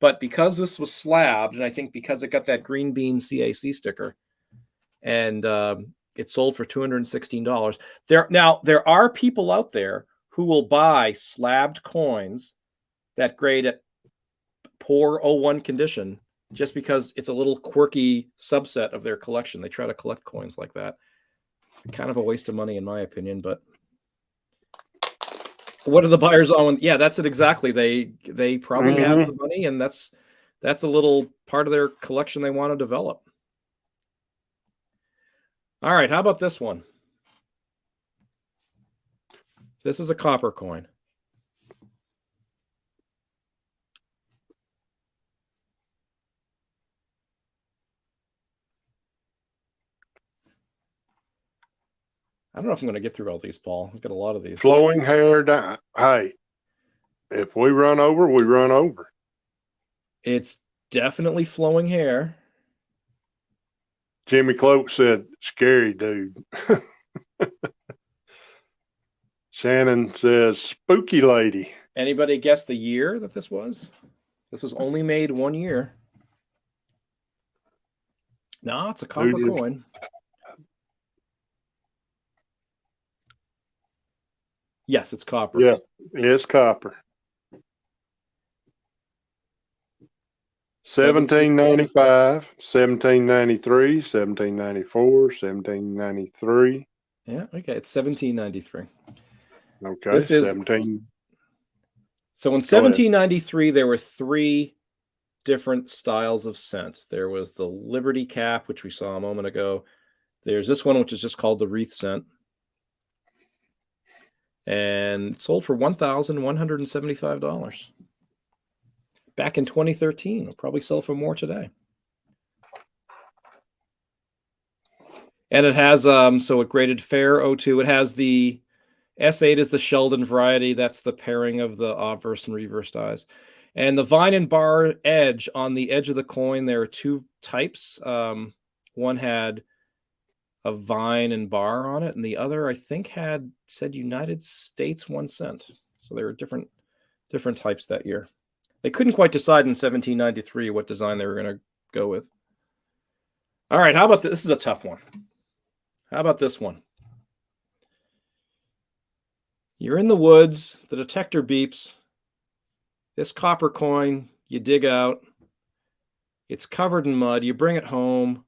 But because this was slabbed, and I think because it got that green bean CAC sticker, and it sold for $216. There are people out there who will buy slabbed coins that grade at poor 01 condition just because it's a little quirky subset of their collection. They try to collect coins like that. Kind of a waste of money, in my opinion, but what are the buyers on? Yeah, that's it exactly. They probably have the money, and that's a little part of their collection they want to develop. All right, how about this one? This is a copper coin. I don't know if I'm going to get through all these, Paul. I've got a lot of these. Flowing hair down. Hey, if we run over, we run over. It's definitely flowing hair. Jimmy Cloak said, "Scary dude." Shannon says, "Spooky lady." Anybody guess the year that this was? This was only made 1 year. No, it's a copper coin. Yes, it's copper. Yeah, it's copper. 1795, 1793, 1794, 1793. Yeah, okay, it's 1793. Okay, This is 17. so in Go ahead. 1793 there were 3 different styles of scent. There was the Liberty Cap, which we saw a moment ago. There's this one, which is just called the Wreath Scent, and it sold for $1,175 back in 2013. It'll probably sell for more today. And it has so it graded fair O2. It has the S8 is the Sheldon variety. That's the pairing of the obverse and reverse dyes. And the vine and bar edge, on the edge of the coin, there are 2 types. One had a vine and bar on it, and the other, I think, said United States 1 cent. So there were different types that year. They couldn't quite decide in 1793 what design they were going to go with. All right, how about this? This is a tough one. How about this one? You're in the woods, the detector beeps. This copper coin you dig out. It's covered in mud. You bring it home,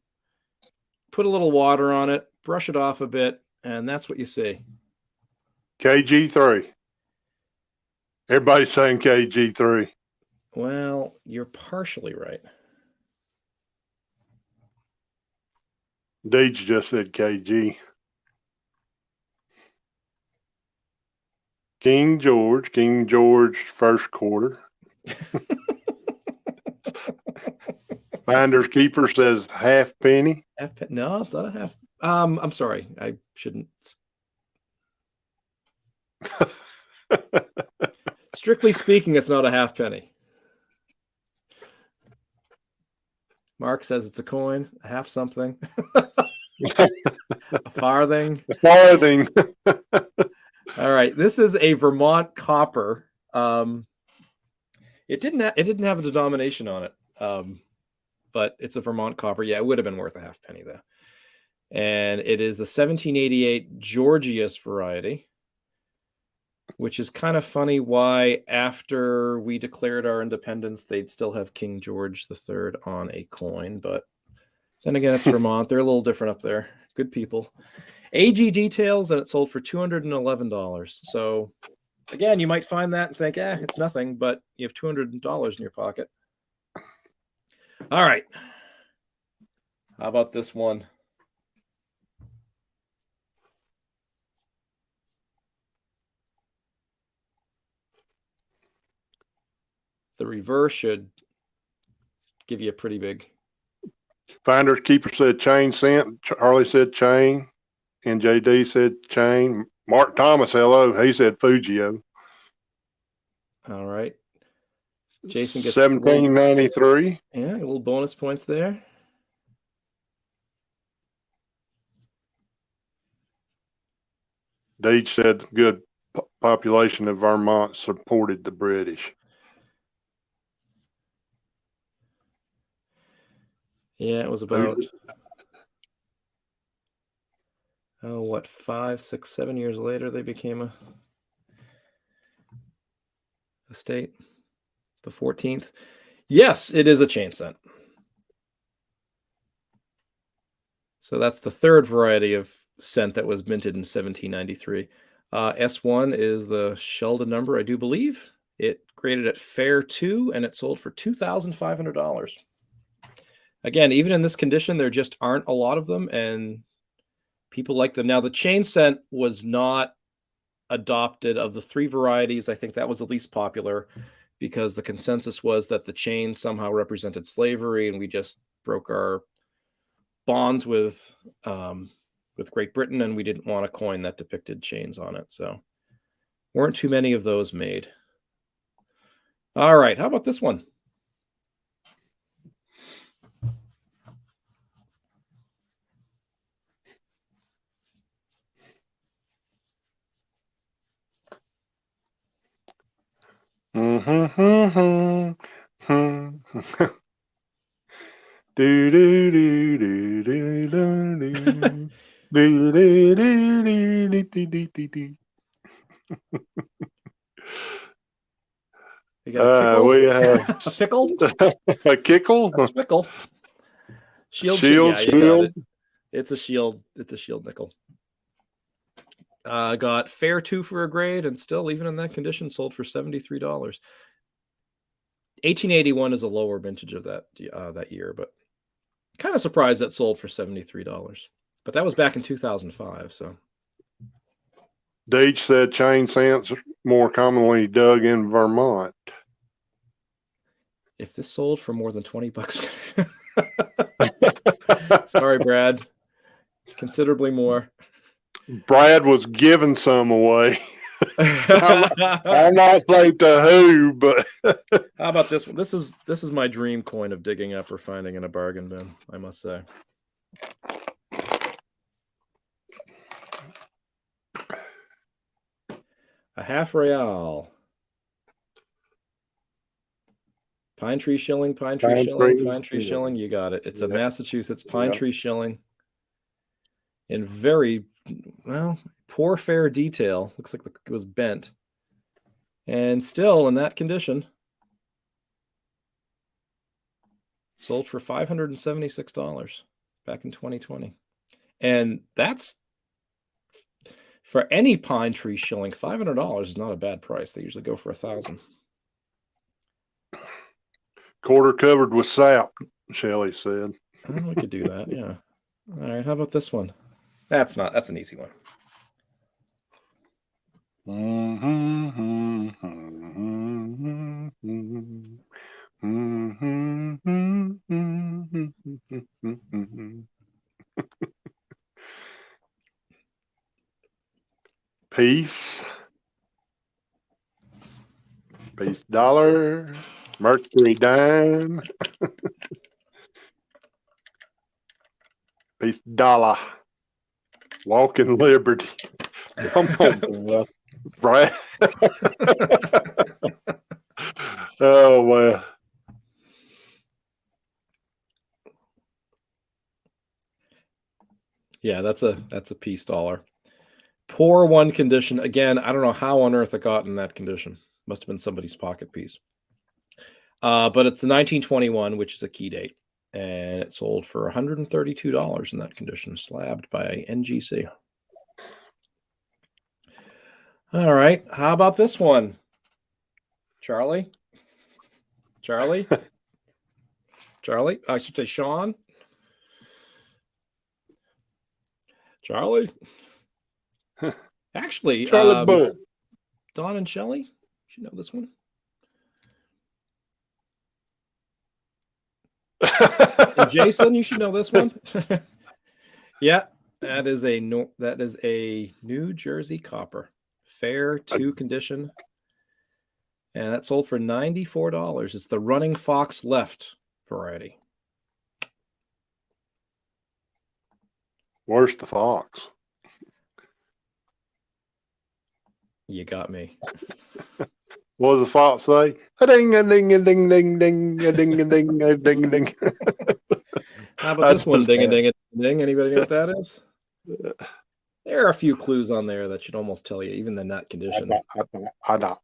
put a little water on it, brush it off a bit, and that's what you see. KG3. Everybody's saying KG3. Well, you're partially right. Deej just said KG. King George first quarter. Finders Keeper says half penny. No, it's not a half. I'm sorry. I shouldn't. Strictly speaking, it's not a half penny. Mark says it's a coin, a half something, a farthing. A farthing. All right, this is a Vermont copper. It didn't have a denomination on it, but it's a Vermont copper. Yeah, it would have been worth a half penny though. And it is the 1788 Georgius variety, which is kind of funny why after we declared our independence, they'd still have King George III on a coin. But then again, it's Vermont. They're a little different up there. Good people. AG details, and it sold for $211. So again, you might find that and think, it's nothing, but you have $200 in your pocket. All right. How about this one? The reverse should give you a pretty big. Finders Keeper said chain scent. Charlie said chain. And JD said chain. Mark Thomas, hello. He said Fujio. All right. Jason gets 1793. Yeah, a little bonus points there. Deej said good population of Vermont supported the British. Yeah, it was about 5, 6, 7 years later they became a state. The 14th. Yes, it is a chain scent. So that's the 3rd variety of scent that was minted in 1793. S1 is the Sheldon number, I do believe. It graded at fair 2, and it sold for $2,500. Again, even in this condition, there just aren't a lot of them, and people like them. Now, the chain scent was not adopted. Of the 3 varieties, I think that was the least popular because the consensus was that the chain somehow represented slavery, and we just broke our bonds with Great Britain, and we didn't want a coin that depicted chains on it. So weren't too many of those made. All right, how about this one? We got a kickle, We have a pickle, a kickle, a swickle. Shield. shield, Yeah, you got it. shield. It's a shield. It's a shield nickel. Got fair 2 for a grade, and still, even in that condition, sold for $73. 1881 is a lower vintage of that year, but kind of surprised that sold for $73. But that was back in 2005. So Deej said chain scents are more commonly dug in Vermont. if this sold for more than $20, sorry, Brad, considerably more. Brad was giving some away. I'm not saying to who, but How about this one? This is my dream coin of digging up or finding in a bargain bin, I must say. A half real. Pine tree shilling, pine tree shilling, pine tree shilling. You got it. It's a Massachusetts pine tree shilling in very, well, poor fair detail. Looks like it was bent. And still in that condition. Sold for $576 back in 2020. And that's, for any pine tree shilling, $500 is not a bad price. They usually go for $1,000. quarter covered with sap, Shelley said. Oh, we could do that, yeah. All right, how about this one? That's an easy one. Peace dollar, Mercury dime, peace dollar, walking liberty. Come on, Brad. Oh well. Yeah, that's a peace dollar. Poor one condition. Again, I don't know how on earth it got in that condition. Must have been somebody's pocket piece. But it's the 1921, which is a key date. And it sold for $132 in that condition, slabbed by NGC. All right. How about this one? Charlie? Charlie? Charlie? I should say Sean. Charlie? Actually, Charlie Bull. Don and Shelley, you should know this one. And Jason, you should know this one. Yeah, that is a New Jersey copper, fair 2 condition, and that sold for $94. It's the Running Fox Left variety. Where's the fox? You got me. What does the fox say? A ding, a ding, a ding, ding, ding, a ding, a ding, a ding, a ding. How about this one? Ding a ding a ding. Anybody know what that is? There are a few clues on there that should almost tell you, even in that condition. I know.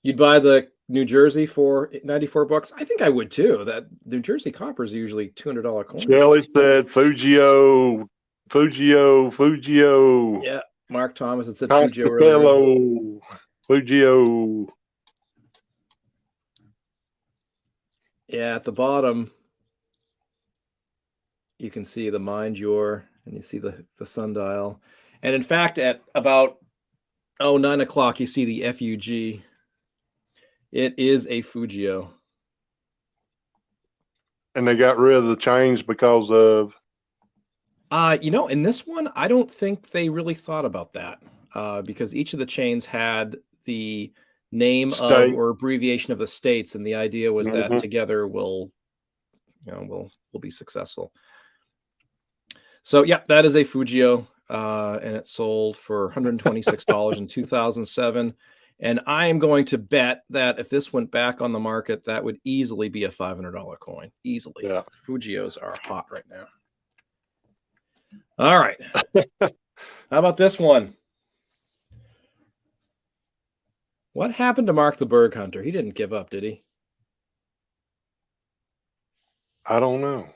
You'd buy the New Jersey for $94. I think I would too. That New Jersey coppers are usually $200 coins. Shelley said Fugio. Yeah, Mark Thomas had said Fugio. Fugio. Yeah, at the bottom, you can see the Mind Your, and you see the sundial. And in fact, at about 9 o'clock, you see the FUG. It is a Fugio. And they got rid of the chains because of... in this one, I don't think they really thought about that because each of the chains had the name of or abbreviation of the states, and the idea was that together we'll be successful. So yeah, that is a Fugio, and it sold for $126 in 2007. And I am going to bet that if this went back on the market, that would easily be a $500 coin. Easily. Yeah. Fugios are hot right now. All right. How about this one? What happened to Mark the Berg Hunter? He didn't give up, did he? I don't know.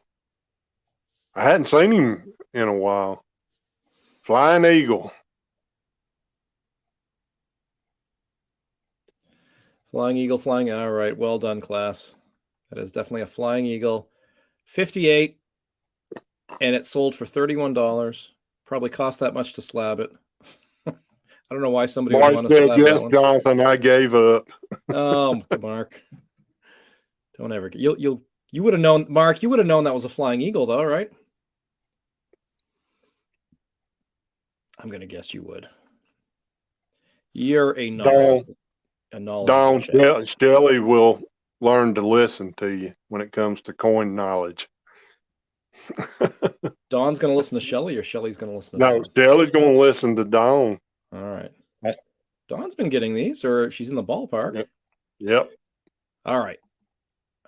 I hadn't seen him in a while. Flying Eagle. Flying Eagle, flying. All right, well done, class. That is definitely a Flying Eagle. 58, and it sold for $31. Probably cost that much to slab it. I don't know why somebody would Mark want to said, slab that yes, one. Jonathan, I gave up. Oh, Mark. Don't ever. You would have known, Mark, you would have known that was a Flying Eagle, though, right? I'm going to guess you would. You're a knowledgeable Don chap. Shelley will learn to listen to you when it comes to coin knowledge. Dawn's going to listen to Shelley, or Shelley's going to listen to No, Dawn? Shelley's going to listen to Dawn. All right. Dawn's been getting these, or she's in the ballpark. Yep. All right.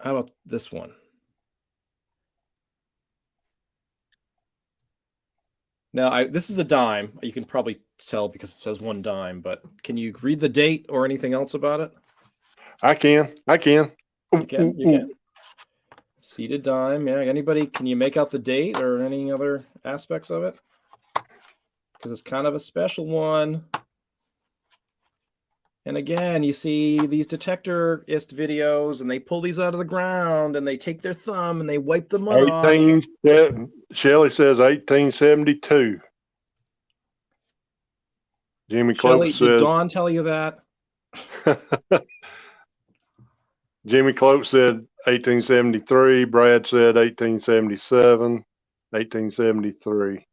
How about this one? Now, this is a dime. You can probably tell because it says one dime, but can you read the date or anything else about it? I can. You can. Seated dime. Yeah. Anybody, can you make out the date or any other aspects of it? Because it's kind of a special one. And again, you see these detectorist videos, and they pull these out of the ground, and they take their thumb and they wipe the mud off. Shelley says 1872. Jimmy Shelley, Clope did says. Dawn tell you that? Jimmy Clope said 1873. Brad said 1877. 1873.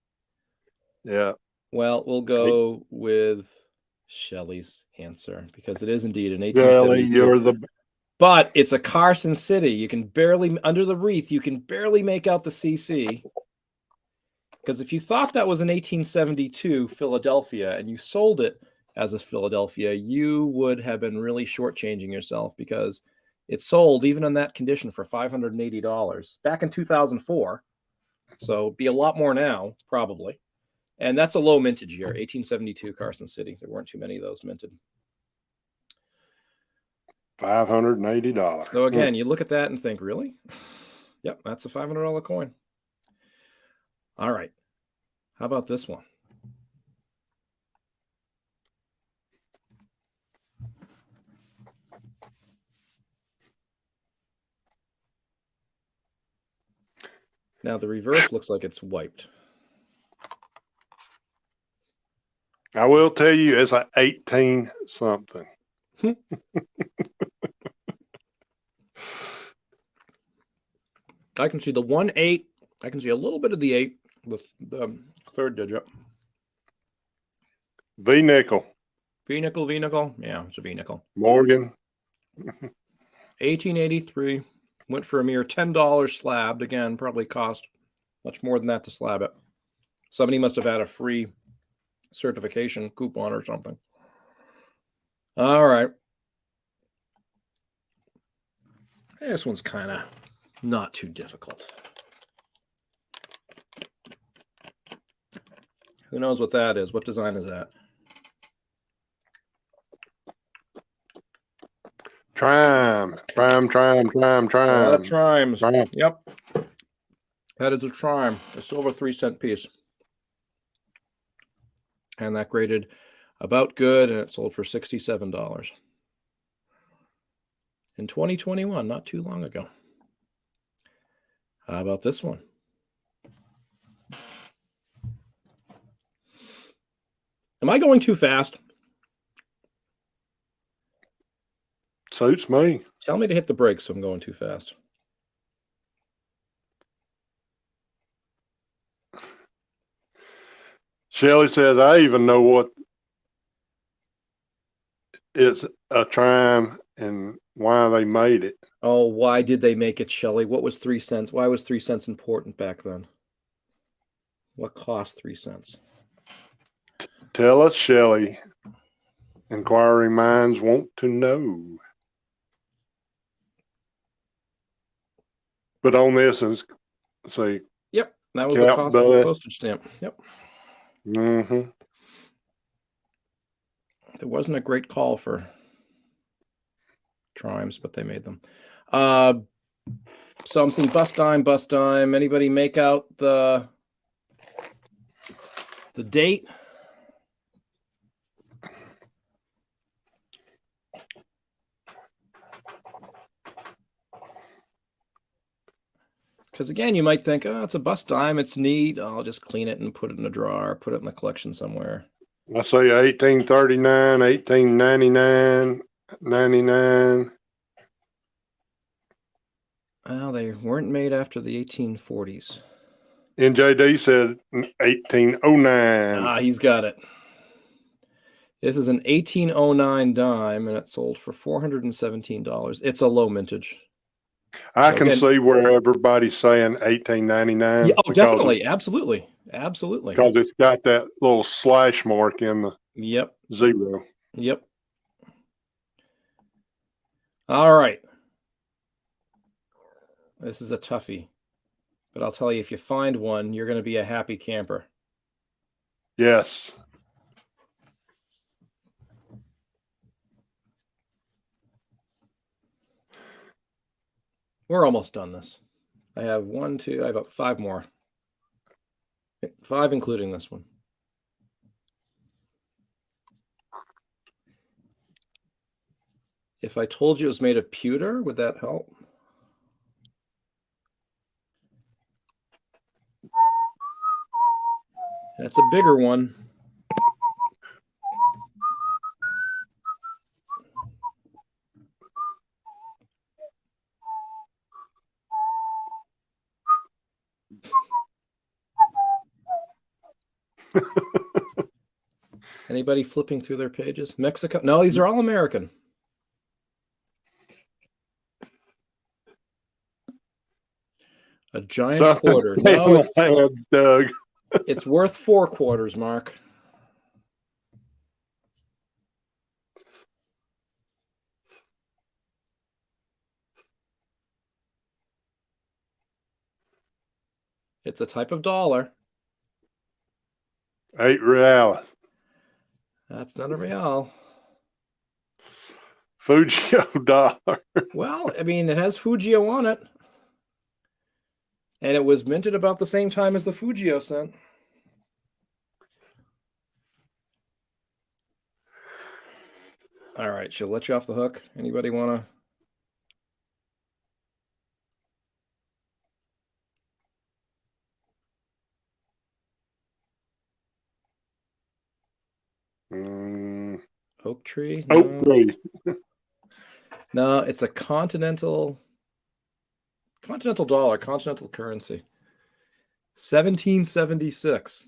Yeah. Well, we'll go with Shelley's answer because it is indeed an Shelley, 1872. you're the. But it's a Carson City. You can barely, under the wreath, you can barely make out the CC. Because if you thought that was an 1872 Philadelphia and you sold it as a Philadelphia, you would have been really shortchanging yourself because it sold even in that condition for $580 back in 2004. So it'd be a lot more now, probably. And that's a low mintage year, 1872 Carson City. There weren't too many of those minted. $580. So again, you look at that and think, really? Yep, that's a $500 coin. All right. How about this one? Now the reverse looks like it's wiped. I will tell you, it's an 18 something. I can see the 1-8. I can see a little bit of the 8, the third digit. V nickel. V nickel. Yeah, it's a V nickel. Morgan. 1883. Went for a mere $10 slabbed. Again, probably cost much more than that to slab it. Somebody must have had a free certification coupon or something. All right. This one's kind of not too difficult. Who knows what that is? What design is that? Trime. A lot of trimes. Trime. Yep. That is a trime. A silver 3-cent piece. And that graded about good, and it sold for $67. In 2021, not too long ago. How about this one? Am I going too fast? Suits me. Tell me to hit the brakes if I'm going too fast. Shelley says, I even know what is a trime and why they made it. Oh, why did they make it, Shelley? What was 3 cents? Why was 3 cents important back then? What cost 3 cents? Tell us, Shelley. Inquiring minds want to know. But on this is, see. Yep, that was the cost of the postage stamp. Yep. Mm-hmm. There wasn't a great call for trimes, but they made them. So I'm seeing bust dime. Anybody make out the date? Because again, you might think, oh, it's a bust dime. It's neat. I'll just clean it and put it in a drawer, put it in the collection somewhere. I say 1839, 1899, 99. Well, they weren't made after the 1840s. NJD said 1809. He's got it. This is an 1809 dime, and it sold for $417. It's a low mintage. I can see where everybody's saying 1899. Yeah, definitely. Absolutely. Because it's got that little slash mark in the zero. Yep. All right. This is a toughie. But I'll tell you, if you find one, you're going to be a happy camper. Yes. We're almost done this. I have I have 5 more. 5 including this one. If I told you it was made of pewter, would that help? That's a bigger one. Anybody flipping through their pages? Mexico? No, these are all American. A giant quarter. No, it's, Doug. It's worth 4 quarters, Mark. It's a type of dollar. 8 reals. That's not a real. Fujio dollar. Well, I mean, it has Fujio on it. And it was minted about the same time as the Fujio cent. All right, she'll let you off the hook. Anybody want to? Oak tree? No. Oak tree. No, it's a continental dollar, continental currency. 1776.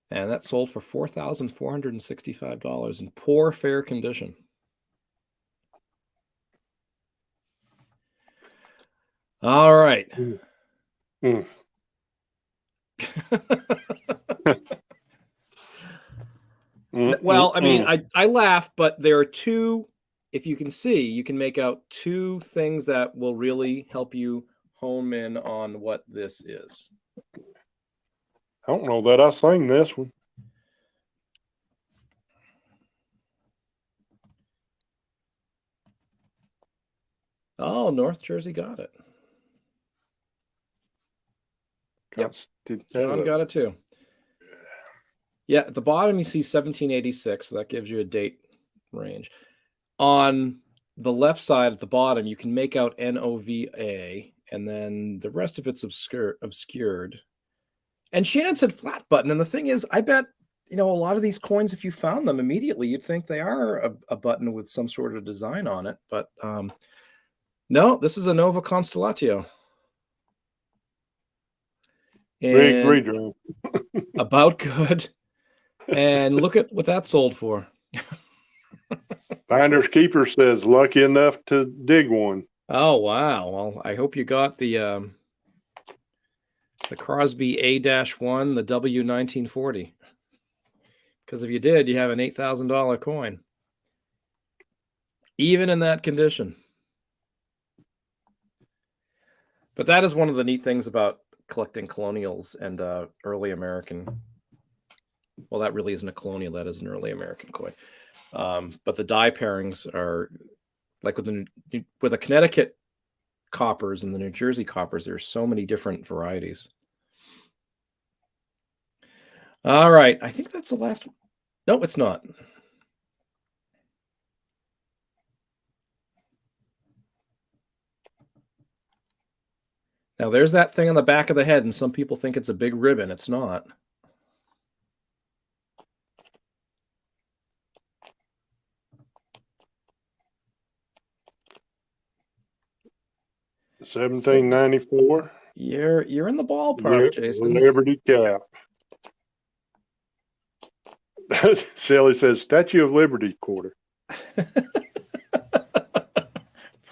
And that sold for $4,465 in poor, fair condition. All right. Well, I mean, I laugh, but there are 2, if you can see, you can make out 2 things that will really help you home in on what this is. I don't know that I sang this one. Oh, North Jersey got it. Yep, John got it too. Yeah, at the bottom you see 1786, so that gives you a date range. On the left side at the bottom, you can make out NOVA, and then the rest of it's obscured. And Shannon said flat button, and the thing is, I bet, a lot of these coins, if you found them immediately, you'd think they are a button with some sort of design on it, but no, this is a Nova Constellatio. Big redraw. About good. And look at what that sold for. Finders Keeper says lucky enough to dig one. Oh, wow. Well, I hope you got the Crosby A-1, the W1940. Because if you did, you have an $8,000 coin. Even in that condition. But that is one of the neat things about collecting colonials and early American. Well, that really isn't a colonial. That is an early American coin. But the die pairings are like with the Connecticut coppers and the New Jersey coppers. There's so many different varieties. All right, I think that's the last one. No, it's not. Now there's that thing on the back of the head, and some people think it's a big ribbon. It's not. $17.94. You're in the ballpark, Jason. Liberty cap. Shelley says Statue of Liberty quarter.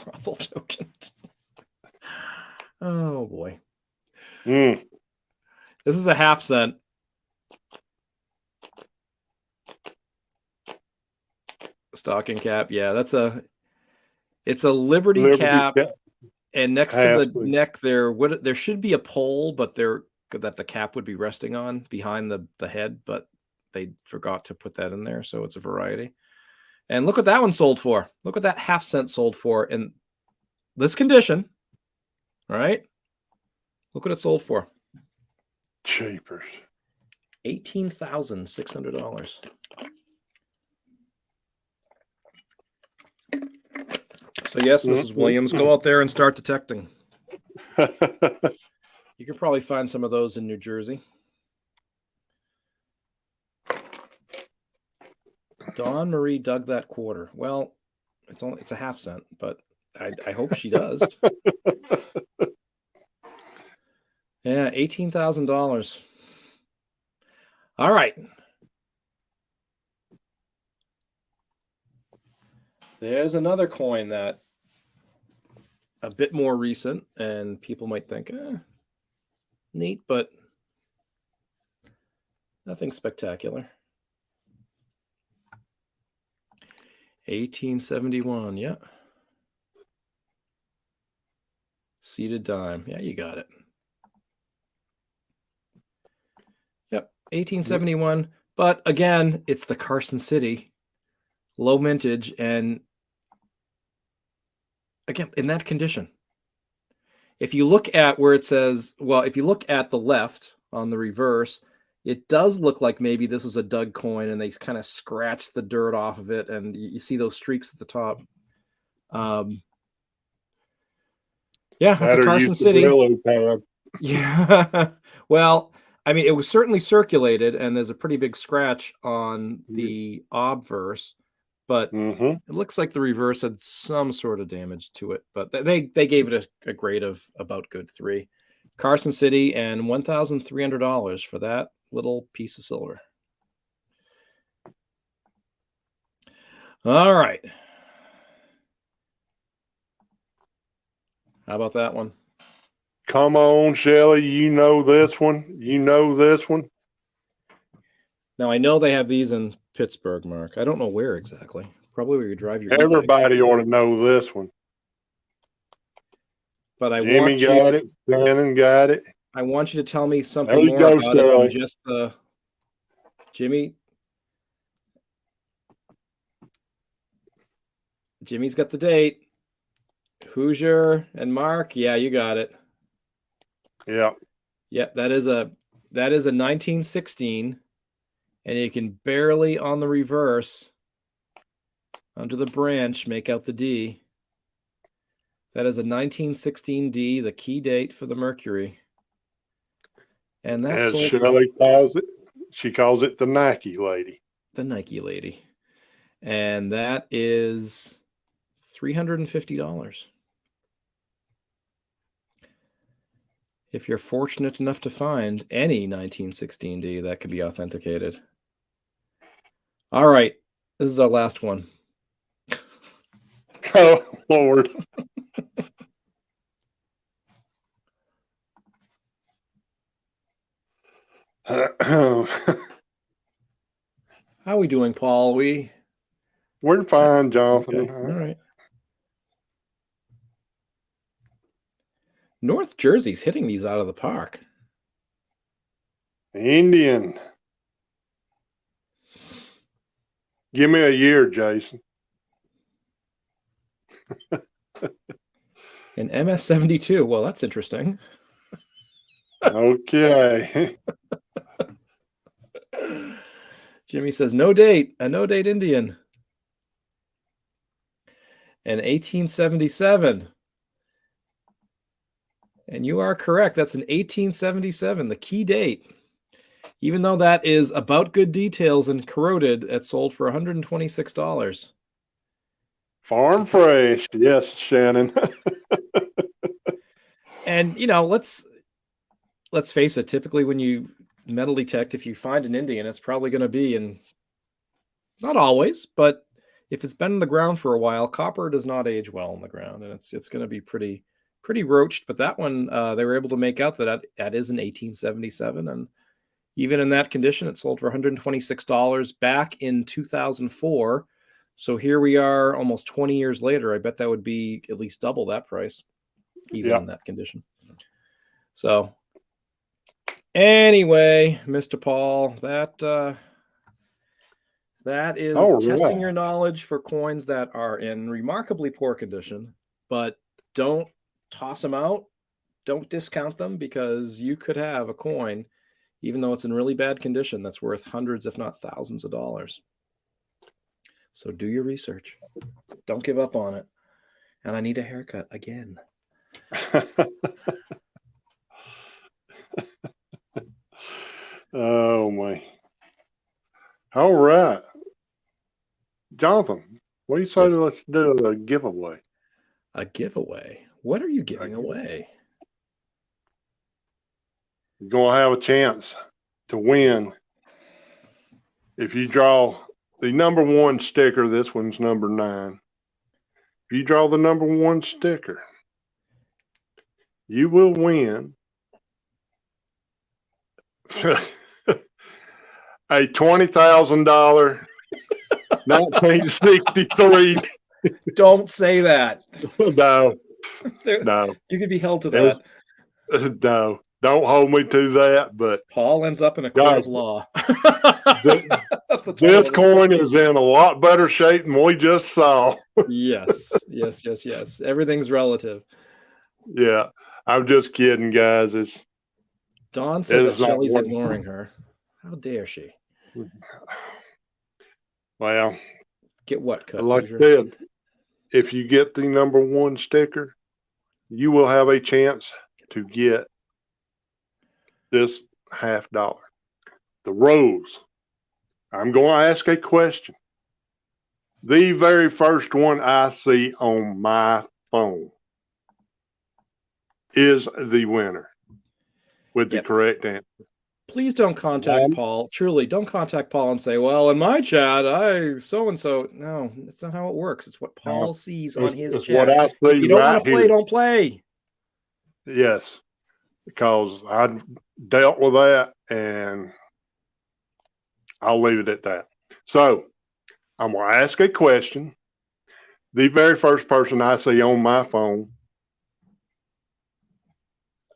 Brothel token. Oh boy. Mm. This is a half cent. Stocking cap. Yeah, it's a Liberty cap. And next to the neck there should be a pole, but that the cap would be resting on behind the head, but they forgot to put that in there, so it's a variety. And look what that one sold for. Look what that half cent sold for in this condition. All right. Look what it sold for. Cheapers. $18,600. So yes, Mrs. Williams, go out there and start detecting. You can probably find some of those in New Jersey. Dawn Marie dug that quarter. Well, it's a half cent, but I hope she does. Yeah, $18,000. All right. There's another coin that a bit more recent, and people might think, neat, but nothing spectacular. 1871, yeah. Seated dime. Yeah, you got it. Yep, 1871. But again, it's the Carson City, low mintage, and again, in that condition. If you look at where it says, well, if you look at the left on the reverse, it does look like maybe this was a dug coin and they kind of scratched the dirt off of it, and you see those streaks at the top. Yeah, that's a Carson City. Yeah. Well, I mean, it was certainly circulated, and there's a pretty big scratch on the obverse, but it looks like the reverse had some sort of damage to it. But they gave it a grade of about good 3. Carson City, and $1,300 for that little piece of silver. All right. How about that one? Come on, Shelley. You know this one. You know this one. Now, I know they have these in Pittsburgh, Mark. I don't know where exactly. Probably where you drive your Everybody ought to know this one. But Jimmy got it. Shannon got it. I want you to tell me something more about it than just the Jimmy. Jimmy's got the date. Hoosier and Mark. Yeah, you got it. Yeah. Yeah, that is a 1916, and you can barely on the reverse under the branch make out the D. That is a 1916 D, the key date for the Mercury. And that's Shelley calls it. She calls it the Nike lady. The Nike lady. And that is $350. If you're fortunate enough to find any 1916D that can be authenticated. All right. This is our last one. Oh, Lord. How are we doing, Paul? We're fine, Jonathan. Okay. All right. North Jersey's hitting these out of the park. Indian. Give me a year, Jason. An MS-72. Well, that's interesting. Okay. Jimmy says no date. A no date Indian. And 1877. And you are correct. That's an 1877, the key date. Even though that is about good details and corroded, it sold for $126. Farm fresh. Yes, Shannon. And let's face it, typically when you metal detect, if you find an Indian, it's probably going to be in, not always, but if it's been in the ground for a while, copper does not age well in the ground, and it's going to be pretty roached. But that one, they were able to make out that is an 1877, and even in that condition, it sold for $126 back in 2004. So here we are almost 20 years later. I bet that would be at least double that price, even in that condition. So anyway, Mr. Paul, that is testing your knowledge for coins that are in remarkably poor condition, but don't toss them out. Don't discount them, because you could have a coin, even though it's in really bad condition, that's worth hundreds, if not thousands of dollars. So do your research. Don't give up on it. And I need a haircut again. Oh, my. All right. Jonathan, what do you say let's do a giveaway? A giveaway? What are you giving away? You're going to have a chance to win if you draw the number 1 sticker. This one's number 9. If you draw the number 1 sticker, you will win a $20,000 1963. Don't say that. No. You could be held to that. No. Don't hold me to that, but Paul ends up in a court of law. This coin is in a lot better shape than we just saw. Yes. Everything's relative. Yeah, I'm just kidding, guys. Dawn said that Shelly's ignoring her. How dare she? Well, get what cut? Like I said, if you get the number 1 sticker, you will have a chance to get this $50. The rose. I'm going to ask a question. The very first one I see on my phone is the winner with the correct answer. Please don't contact Paul. Truly, don't contact Paul and say, well, in my chat, so-and-so. No, that's not how it works. It's what Paul sees on his chat. What I see. If you don't want to play, don't play. Yes, because I dealt with that, and I'll leave it at that. So I'm going to ask a question. The very first person I see on my phone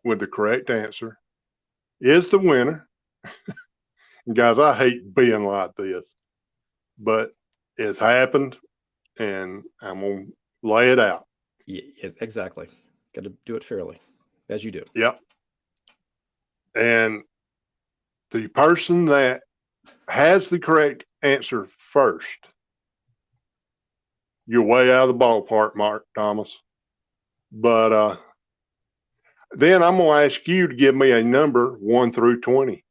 with the correct answer is the winner. Guys, I hate being like this, but it's happened, and I'm going to lay it out. Yes, exactly. Got to do it fairly, as you do. Yep. And the person that has the correct answer first, you're way out of the ballpark, Mark Thomas. But then I'm going to ask you to give me a number 1 through 20.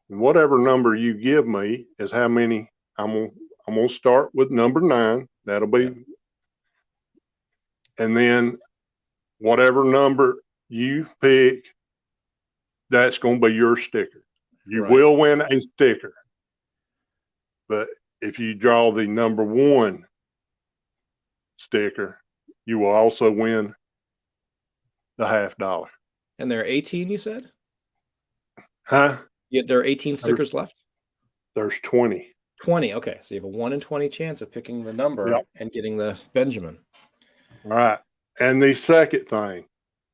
And whatever number you give me is how many. I'm going to start with number 9. That'll be. And then whatever number you pick, that's going to be your sticker. You will win a sticker. But if you draw the number 1 sticker, you will also win the $50. And there are 18, you said? Huh? Yeah, there are 18 stickers left? There's 20. 20, okay. So you have a 1 in 20 chance of picking the number and getting the Benjamin. All right. And the second thing,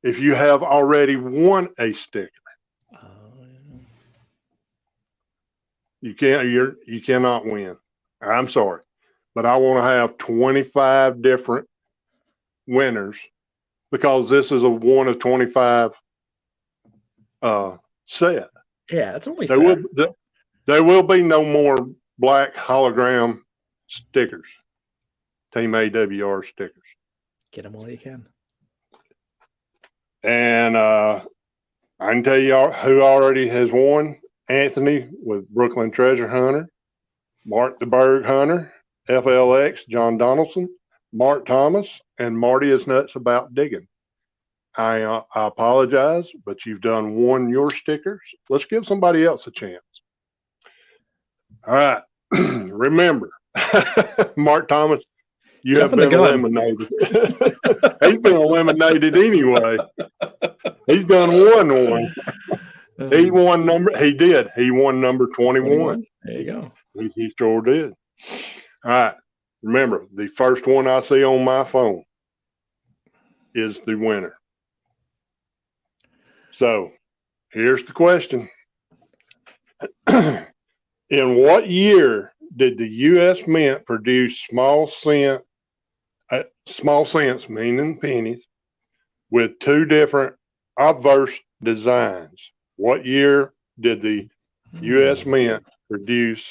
if you have already won a sticker, you cannot win. I'm sorry. but I want to have 25 different winners because this is a 1 of 25 set. Yeah, it's only There fair. will be no more black hologram stickers, Team AWR stickers. Get them while you can. And I can tell you who already has won. Anthony with Brooklyn Treasure Hunter, Mark the Berg Hunter, FLX, John Donaldson, Mark Thomas, and Marty is nuts about digging. I apologize, but you've won your stickers. Let's give somebody else a chance. All right. Remember, Mark Thomas, you Jumping have been the gun. eliminated. He's been eliminated anyway. He's done one. He won number 21. There you go. He sure did. All right. Remember, the first one I see on my phone is the winner. So here's the question. In what year did the U.S. Mint produce small cents, meaning pennies, with two different obverse designs? What year did the U.S. Mint produce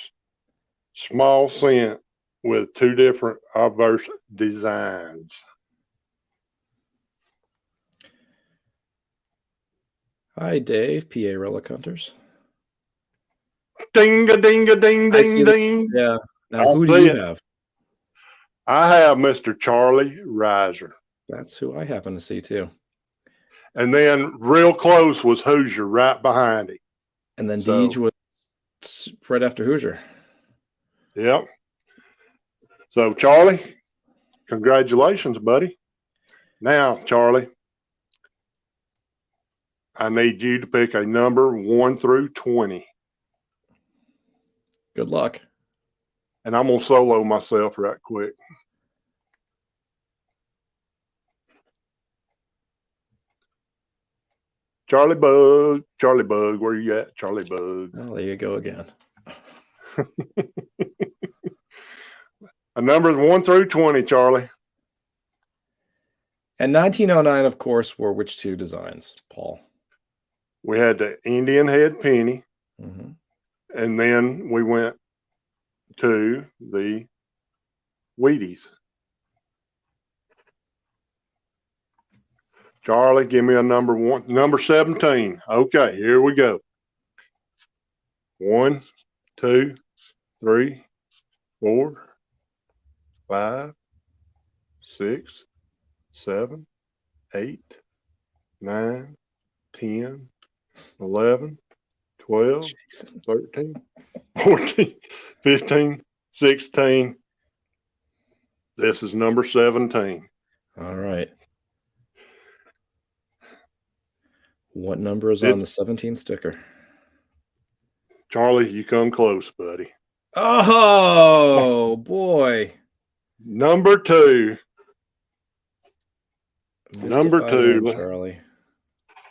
small cent with two different obverse designs? Hi, Dave, PA Relic Hunters. Ding a ding a ding ding ding. Yeah. Now, who do you have? I have Mr. Charlie Reiser. That's who I happen to see too. And then real close was Hoosier right behind him. And then Deej was right after Hoosier. Yep. So, Charlie, congratulations, buddy. Now, Charlie, I need you to pick a number 1 through 20. Good luck. And I'm going to solo myself right quick. Charlie Bug, where you at, Charlie Bug? Oh, there you go again. A number 1 through 20, Charlie. And 1909, of course, were which two designs, Paul? We had the Indian head penny, Mm-hmm. and then we went to the Wheaties. Charlie, give me a number 1, number 17. Okay, here we go. 1, 2, 3, 4, 5, 6, 7, 8, 9, 10, 11, 12, 13, 14, 15, 16. This is number 17. All right. What number is on the 17th sticker? Charlie, you come close, buddy. Oh, boy. Number 2. Number 2. Charlie.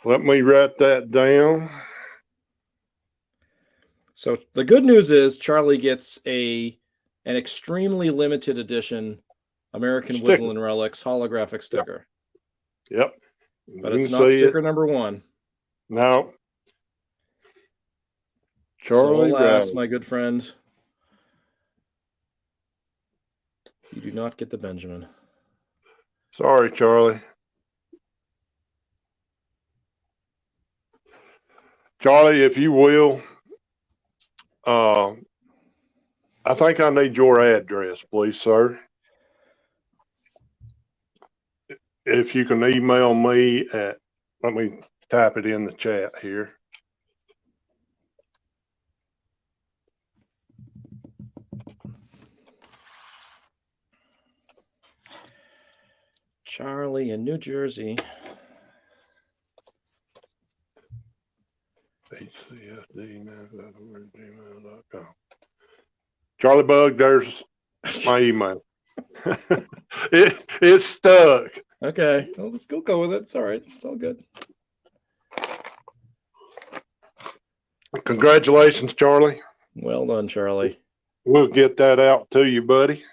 Let me write that down. So the good news is Charlie gets an extremely limited edition American Sticker. Woodland Relics holographic sticker. Yep. But it's not sticker number 1. No. Charlie, so alas, my good friend, you do not get the Benjamin. Sorry, Charlie. Charlie, if you will, I think I need your address, please, sir. If you can email me at, let me type it in the chat here. Charlie in New Jersey. hcsd@gmail.com. Charlie Bug, there's my email. It's stuck. Okay, well, let's go with it. It's all right. It's all good. Congratulations, Charlie. Well done, Charlie. We'll get that out to you, buddy.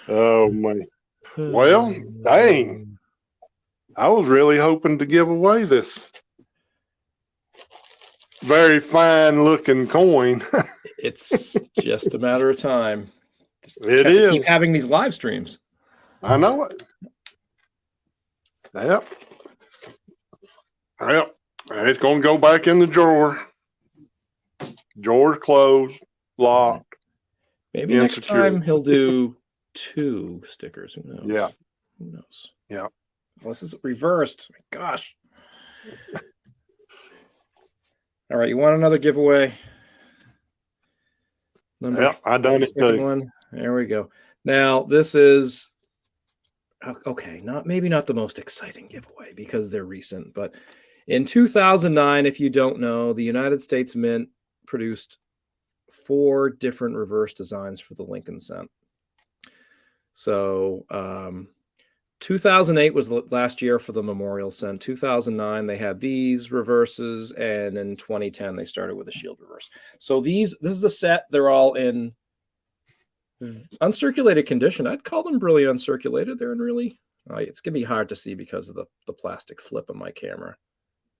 Oh man. Well, dang. I was really hoping to give away this very fine looking coin. It's just a matter of time. Just It have to keep is. having these live streams. I know it. Yep. Yep. It's going to go back in the drawer. Drawer closed, locked. Maybe next insecure. time he'll do 2 stickers. Who knows? Yeah. Who knows? Yeah. Well, this is reversed. My gosh. All right. You want another giveaway? Yep, I done it too. One. There we go. Now, this is okay, maybe not the most exciting giveaway because they're recent, but in 2009, if you don't know, the United States Mint produced 4 different reverse designs for the Lincoln cent. So 2008 was the last year for the Memorial cent. 2009, they had these reverses, and in 2010, they started with a shield reverse. So this is a set. They're all in uncirculated condition. I'd call them brilliant uncirculated. They're in really, it's going to be hard to see because of the plastic flip on my camera,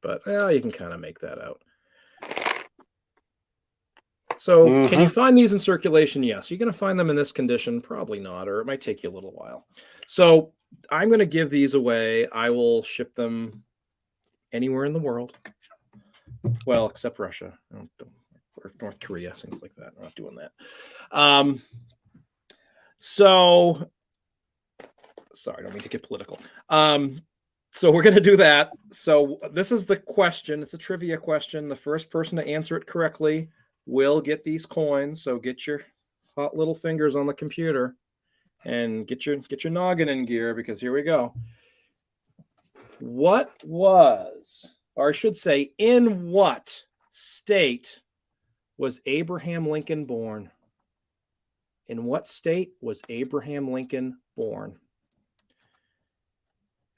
but you can kind of make that out. So can you find these in circulation? Yes. You're going to find them in this condition? Probably not, or it might take you a little while. So I'm going to give these away. I will ship them anywhere in the world. Well, except Russia or North Korea, things like that. I'm not doing that. So, sorry, I don't mean to get political. So we're going to do that. So this is the question. It's a trivia question. The first person to answer it correctly will get these coins. So get your hot little fingers on the computer and get your noggin in gear, because here we go. What was, or I should say, in what state was Abraham Lincoln born? In what state was Abraham Lincoln born?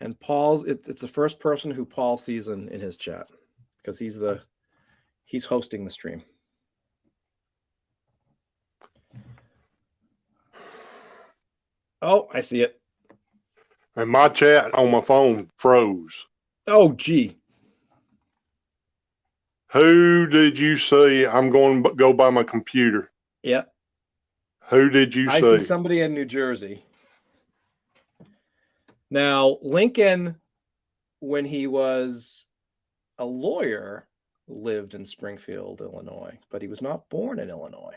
And it's the first person who Paul sees in his chat, because he's hosting the stream. Oh, I see it. And my chat on my phone froze. Oh, gee. Who did you see? I'm going to go by my computer. Yep. Who did you see? I see somebody in New Jersey. Now, Lincoln, when he was a lawyer, lived in Springfield, Illinois, but he was not born in Illinois.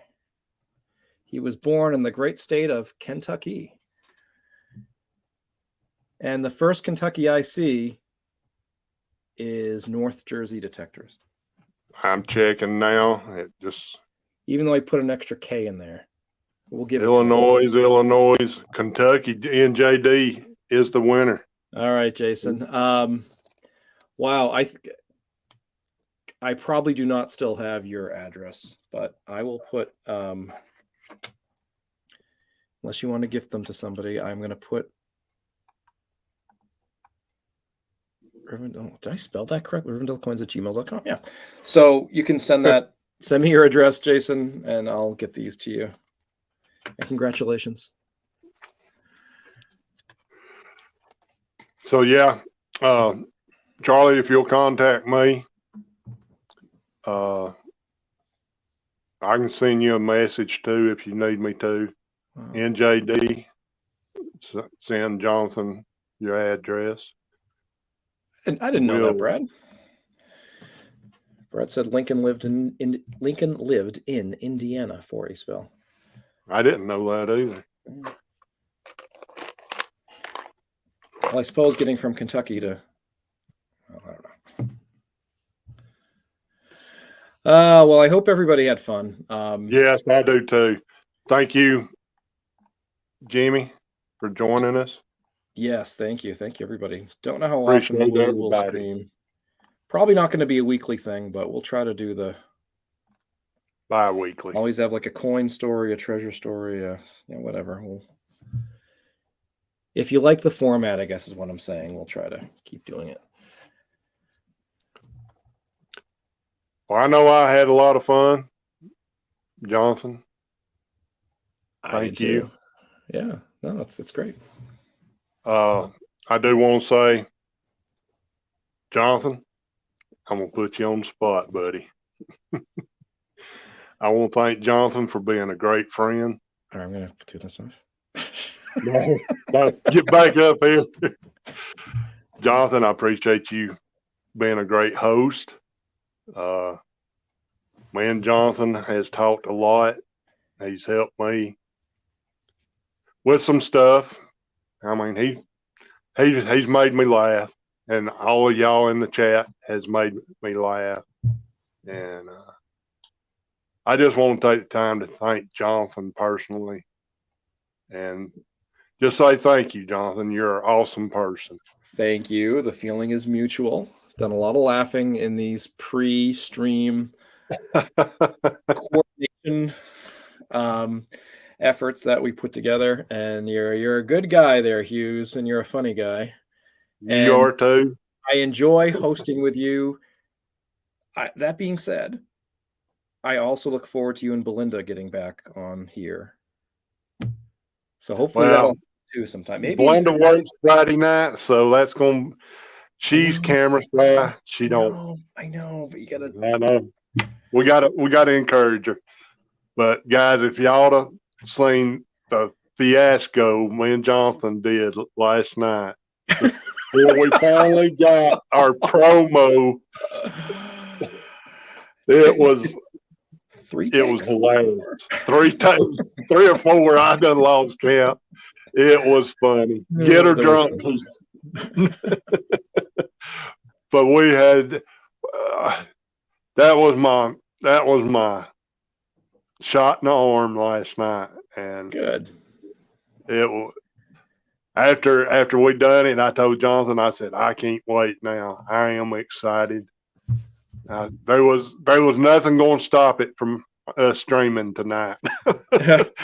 He was born in the great state of Kentucky. And the first Kentucky I see is North Jersey Detectors. I'm checking now. It just, even though I put an extra K in there, we'll give Illinois, Kentucky. NJD is the winner. All right, Jason. Wow, I probably do not still have your address, but I will put, unless you want to gift them to somebody, I'm going to put, did I spell that correctly? RivendellCoins@gmail.com. Yeah. So you can send me your address, Jason, and I'll get these to you. And congratulations. So yeah, Charlie, if you'll contact me, I can send you a message too if you need me to. Wow. NJD, send Jonathan your address. And I didn't know that, Brad. Brad said Lincoln lived in Indiana for a spell. I didn't know that either. Well, I suppose getting from Kentucky to, I don't know. Well, I hope everybody had fun. Yes, I do too. Thank you, Jimmy, for joining us. Yes, thank you. Thank you, everybody. Don't know how often we will stream. Probably not going to be a weekly thing, but we'll try to do the bi-weekly. Always have like a coin story, a treasure story, whatever. If you like the format, I guess is what I'm saying, we'll try to keep doing it. Well, I know I had a lot of fun, Jonathan. I Thank did you. too. Yeah, no, it's great. I do want to say, Jonathan, I'm going to put you on the spot, buddy. I want to thank Jonathan for being a great friend. All right, I'm gonna do this off. No, get back up here. Jonathan, I appreciate you being a great host. Me and Jonathan has talked a lot. He's helped me with some stuff. I mean, he's made me laugh, and all of y'all in the chat has made me laugh. And I just want to take the time to thank Jonathan personally, and just say thank you, Jonathan. You're an awesome person. Thank you. The feeling is mutual. Done a lot of laughing in these pre-stream coordination efforts that we put together, and you're a good guy there, Hughes, and you're a funny guy. You And are too. I enjoy hosting with you. That being said, I also look forward to you and Belinda getting back on here. So hopefully that'll do sometime. Maybe Belinda works Friday night, so that's going to, she's camera shy. She don't. I know, but you gotta. I know. We gotta encourage her. But guys, if y'all have seen the fiasco me and Jonathan did last night, when we finally got our promo, it was hilarious. 3 times, 3 or 4. I done lost count. It was funny. Get her drunk. But we had that was my shot in the arm last night, and good. It was after we done it. I told Jonathan, I said, I can't wait now. I am excited. There was nothing going to stop it from us streaming tonight,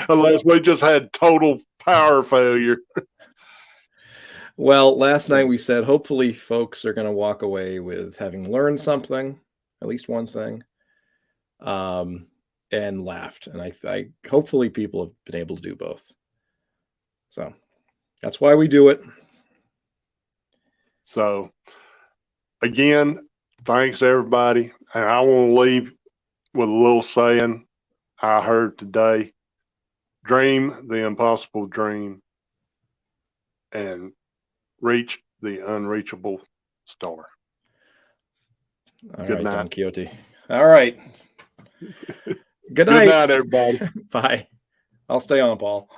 unless we just had total power failure. Well, last night we said hopefully folks are going to walk away with having learned something, at least one thing, and laughed. And I hopefully people have been able to do both. So that's why we do it. So again, thanks everybody. And I want to leave with a little saying I heard today: dream the impossible dream and reach the unreachable star. All Good right, night. Don Quixote. All right. Good Good night, everybody. Bye. I'll stay on, Paul.